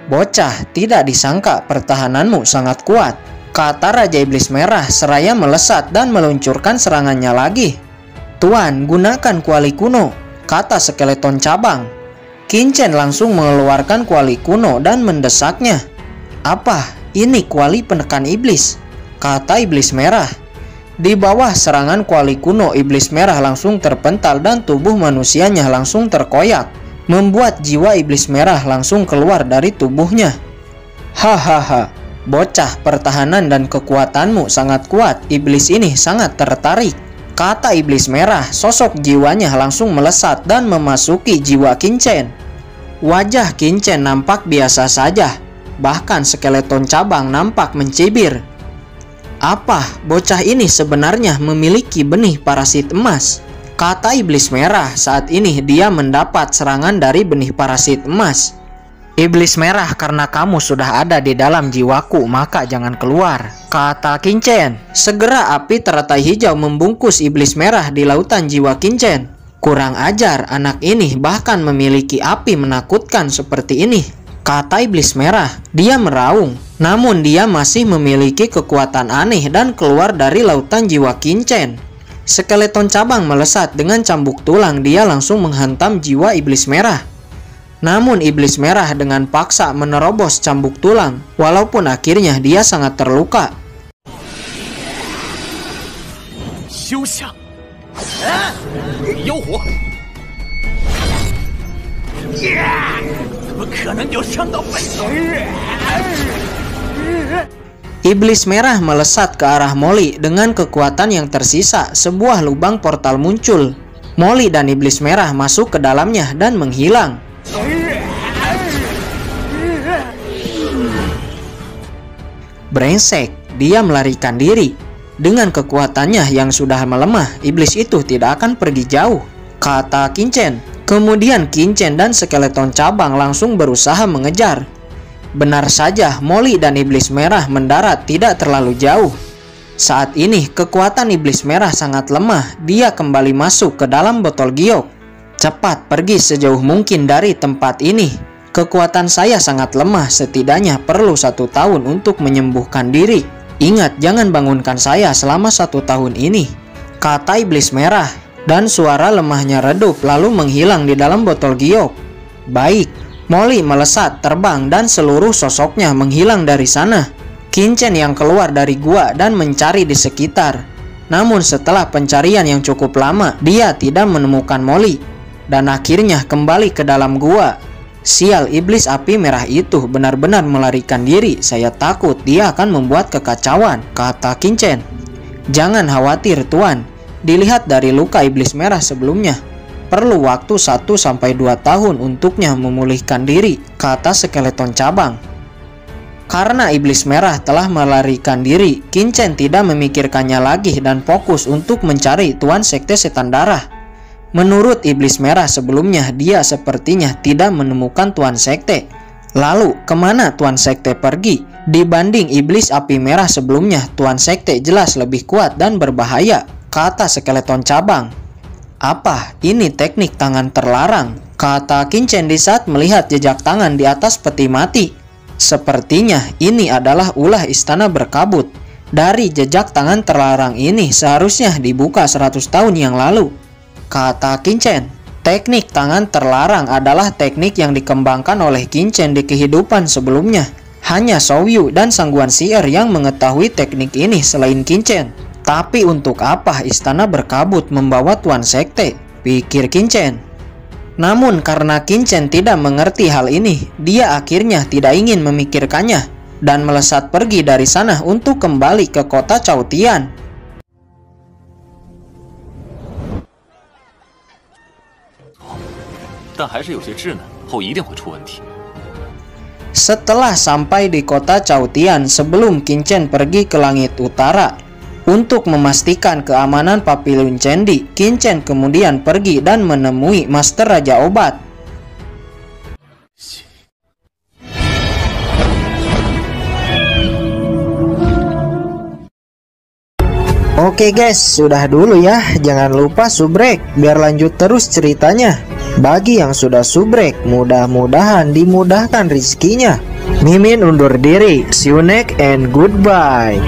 Bocah, tidak disangka pertahananmu sangat kuat, kata Raja Iblis Merah seraya melesat dan meluncurkan serangannya lagi. Tuan, gunakan kuali kuno, kata skeleton cabang. Qin-chen langsung mengeluarkan kuali kuno dan mendesaknya. Apa? Ini kuali penekan iblis, kata Iblis Merah. Di bawah serangan kuali kuno, Iblis Merah langsung terpental dan tubuh manusianya langsung terkoyak, membuat jiwa Iblis Merah langsung keluar dari tubuhnya. Hahaha, bocah, pertahanan dan kekuatanmu sangat kuat. Iblis ini sangat tertarik, kata Iblis Merah. Sosok jiwanya langsung melesat dan memasuki jiwa Qin-chen. Wajah Qin-chen nampak biasa saja, bahkan skeleton cabang nampak mencibir. Apa, bocah ini sebenarnya memiliki benih parasit emas, kata Iblis Merah. Saat ini dia mendapat serangan dari benih parasit emas. Iblis Merah, karena kamu sudah ada di dalam jiwaku, maka jangan keluar, kata Qin-chen. Segera api teratai hijau membungkus Iblis Merah di lautan jiwa Qin-chen. Kurang ajar, anak ini bahkan memiliki api menakutkan seperti ini, kata Iblis Merah. Dia meraung, namun dia masih memiliki kekuatan aneh dan keluar dari lautan jiwa Qin-chen. Skeleton cabang melesat dengan cambuk tulang, dia langsung menghantam jiwa Iblis Merah. Namun Iblis Merah dengan paksa menerobos cambuk tulang, walaupun akhirnya dia sangat terluka. Iblis Merah melesat ke arah Molly dengan kekuatan yang tersisa. Sebuah lubang portal muncul. Molly dan Iblis Merah masuk ke dalamnya dan menghilang. Brengsek, dia melarikan diri. Dengan kekuatannya yang sudah melemah, iblis itu tidak akan pergi jauh, kata Qin-chen. Kemudian Qin-chen dan skeleton cabang langsung berusaha mengejar. Benar saja, Molly dan Iblis Merah mendarat tidak terlalu jauh. Saat ini kekuatan Iblis Merah sangat lemah. Dia kembali masuk ke dalam botol giok. Cepat pergi sejauh mungkin dari tempat ini. Kekuatan saya sangat lemah, setidaknya perlu 1 tahun untuk menyembuhkan diri. Ingat, jangan bangunkan saya selama 1 tahun ini, kata Iblis Merah. Dan suara lemahnya redup lalu menghilang di dalam botol giok. Baik, Molly melesat terbang dan seluruh sosoknya menghilang dari sana. Qin-chen yang keluar dari gua dan mencari di sekitar. Namun setelah pencarian yang cukup lama, dia tidak menemukan Molly dan akhirnya kembali ke dalam gua. Sial, iblis api merah itu benar-benar melarikan diri. Saya takut dia akan membuat kekacauan, kata Qin-chen. Jangan khawatir Tuan, dilihat dari luka iblis merah sebelumnya. Perlu waktu 1-2 tahun untuknya memulihkan diri, kata skeleton cabang. Karena iblis merah telah melarikan diri, Qin-chen tidak memikirkannya lagi dan fokus untuk mencari Tuan Sekte Setan Darah. Menurut iblis merah sebelumnya, dia sepertinya tidak menemukan Tuan Sekte. Lalu, kemana Tuan Sekte pergi? Dibanding iblis api merah sebelumnya, Tuan Sekte jelas lebih kuat dan berbahaya, kata skeleton cabang. Apa? Ini teknik tangan terlarang, kata Qin-chen di saat melihat jejak tangan di atas peti mati. Sepertinya ini adalah ulah istana berkabut. Dari jejak tangan terlarang ini seharusnya dibuka 100 tahun yang lalu, kata Qin-chen. Teknik tangan terlarang adalah teknik yang dikembangkan oleh Qin-chen di kehidupan sebelumnya. Hanya Shouyu dan Sangguan Sier yang mengetahui teknik ini selain Qin-chen. Tapi untuk apa istana berkabut membawa Tuan Sekte? Pikir Qin-chen. Namun karena Qin-chen tidak mengerti hal ini, dia akhirnya tidak ingin memikirkannya dan melesat pergi dari sana untuk kembali ke kota Chaotian. Setelah sampai di kota Chaotian, sebelum Qin-chen pergi ke langit utara untuk memastikan keamanan Papiliun Candi, Qin-chen kemudian pergi dan menemui Master Raja Obat. Oke guys, sudah dulu ya. Jangan lupa subrek biar lanjut terus ceritanya. Bagi yang sudah subrek, mudah-mudahan dimudahkan rezekinya. Mimin undur diri. See you next and goodbye.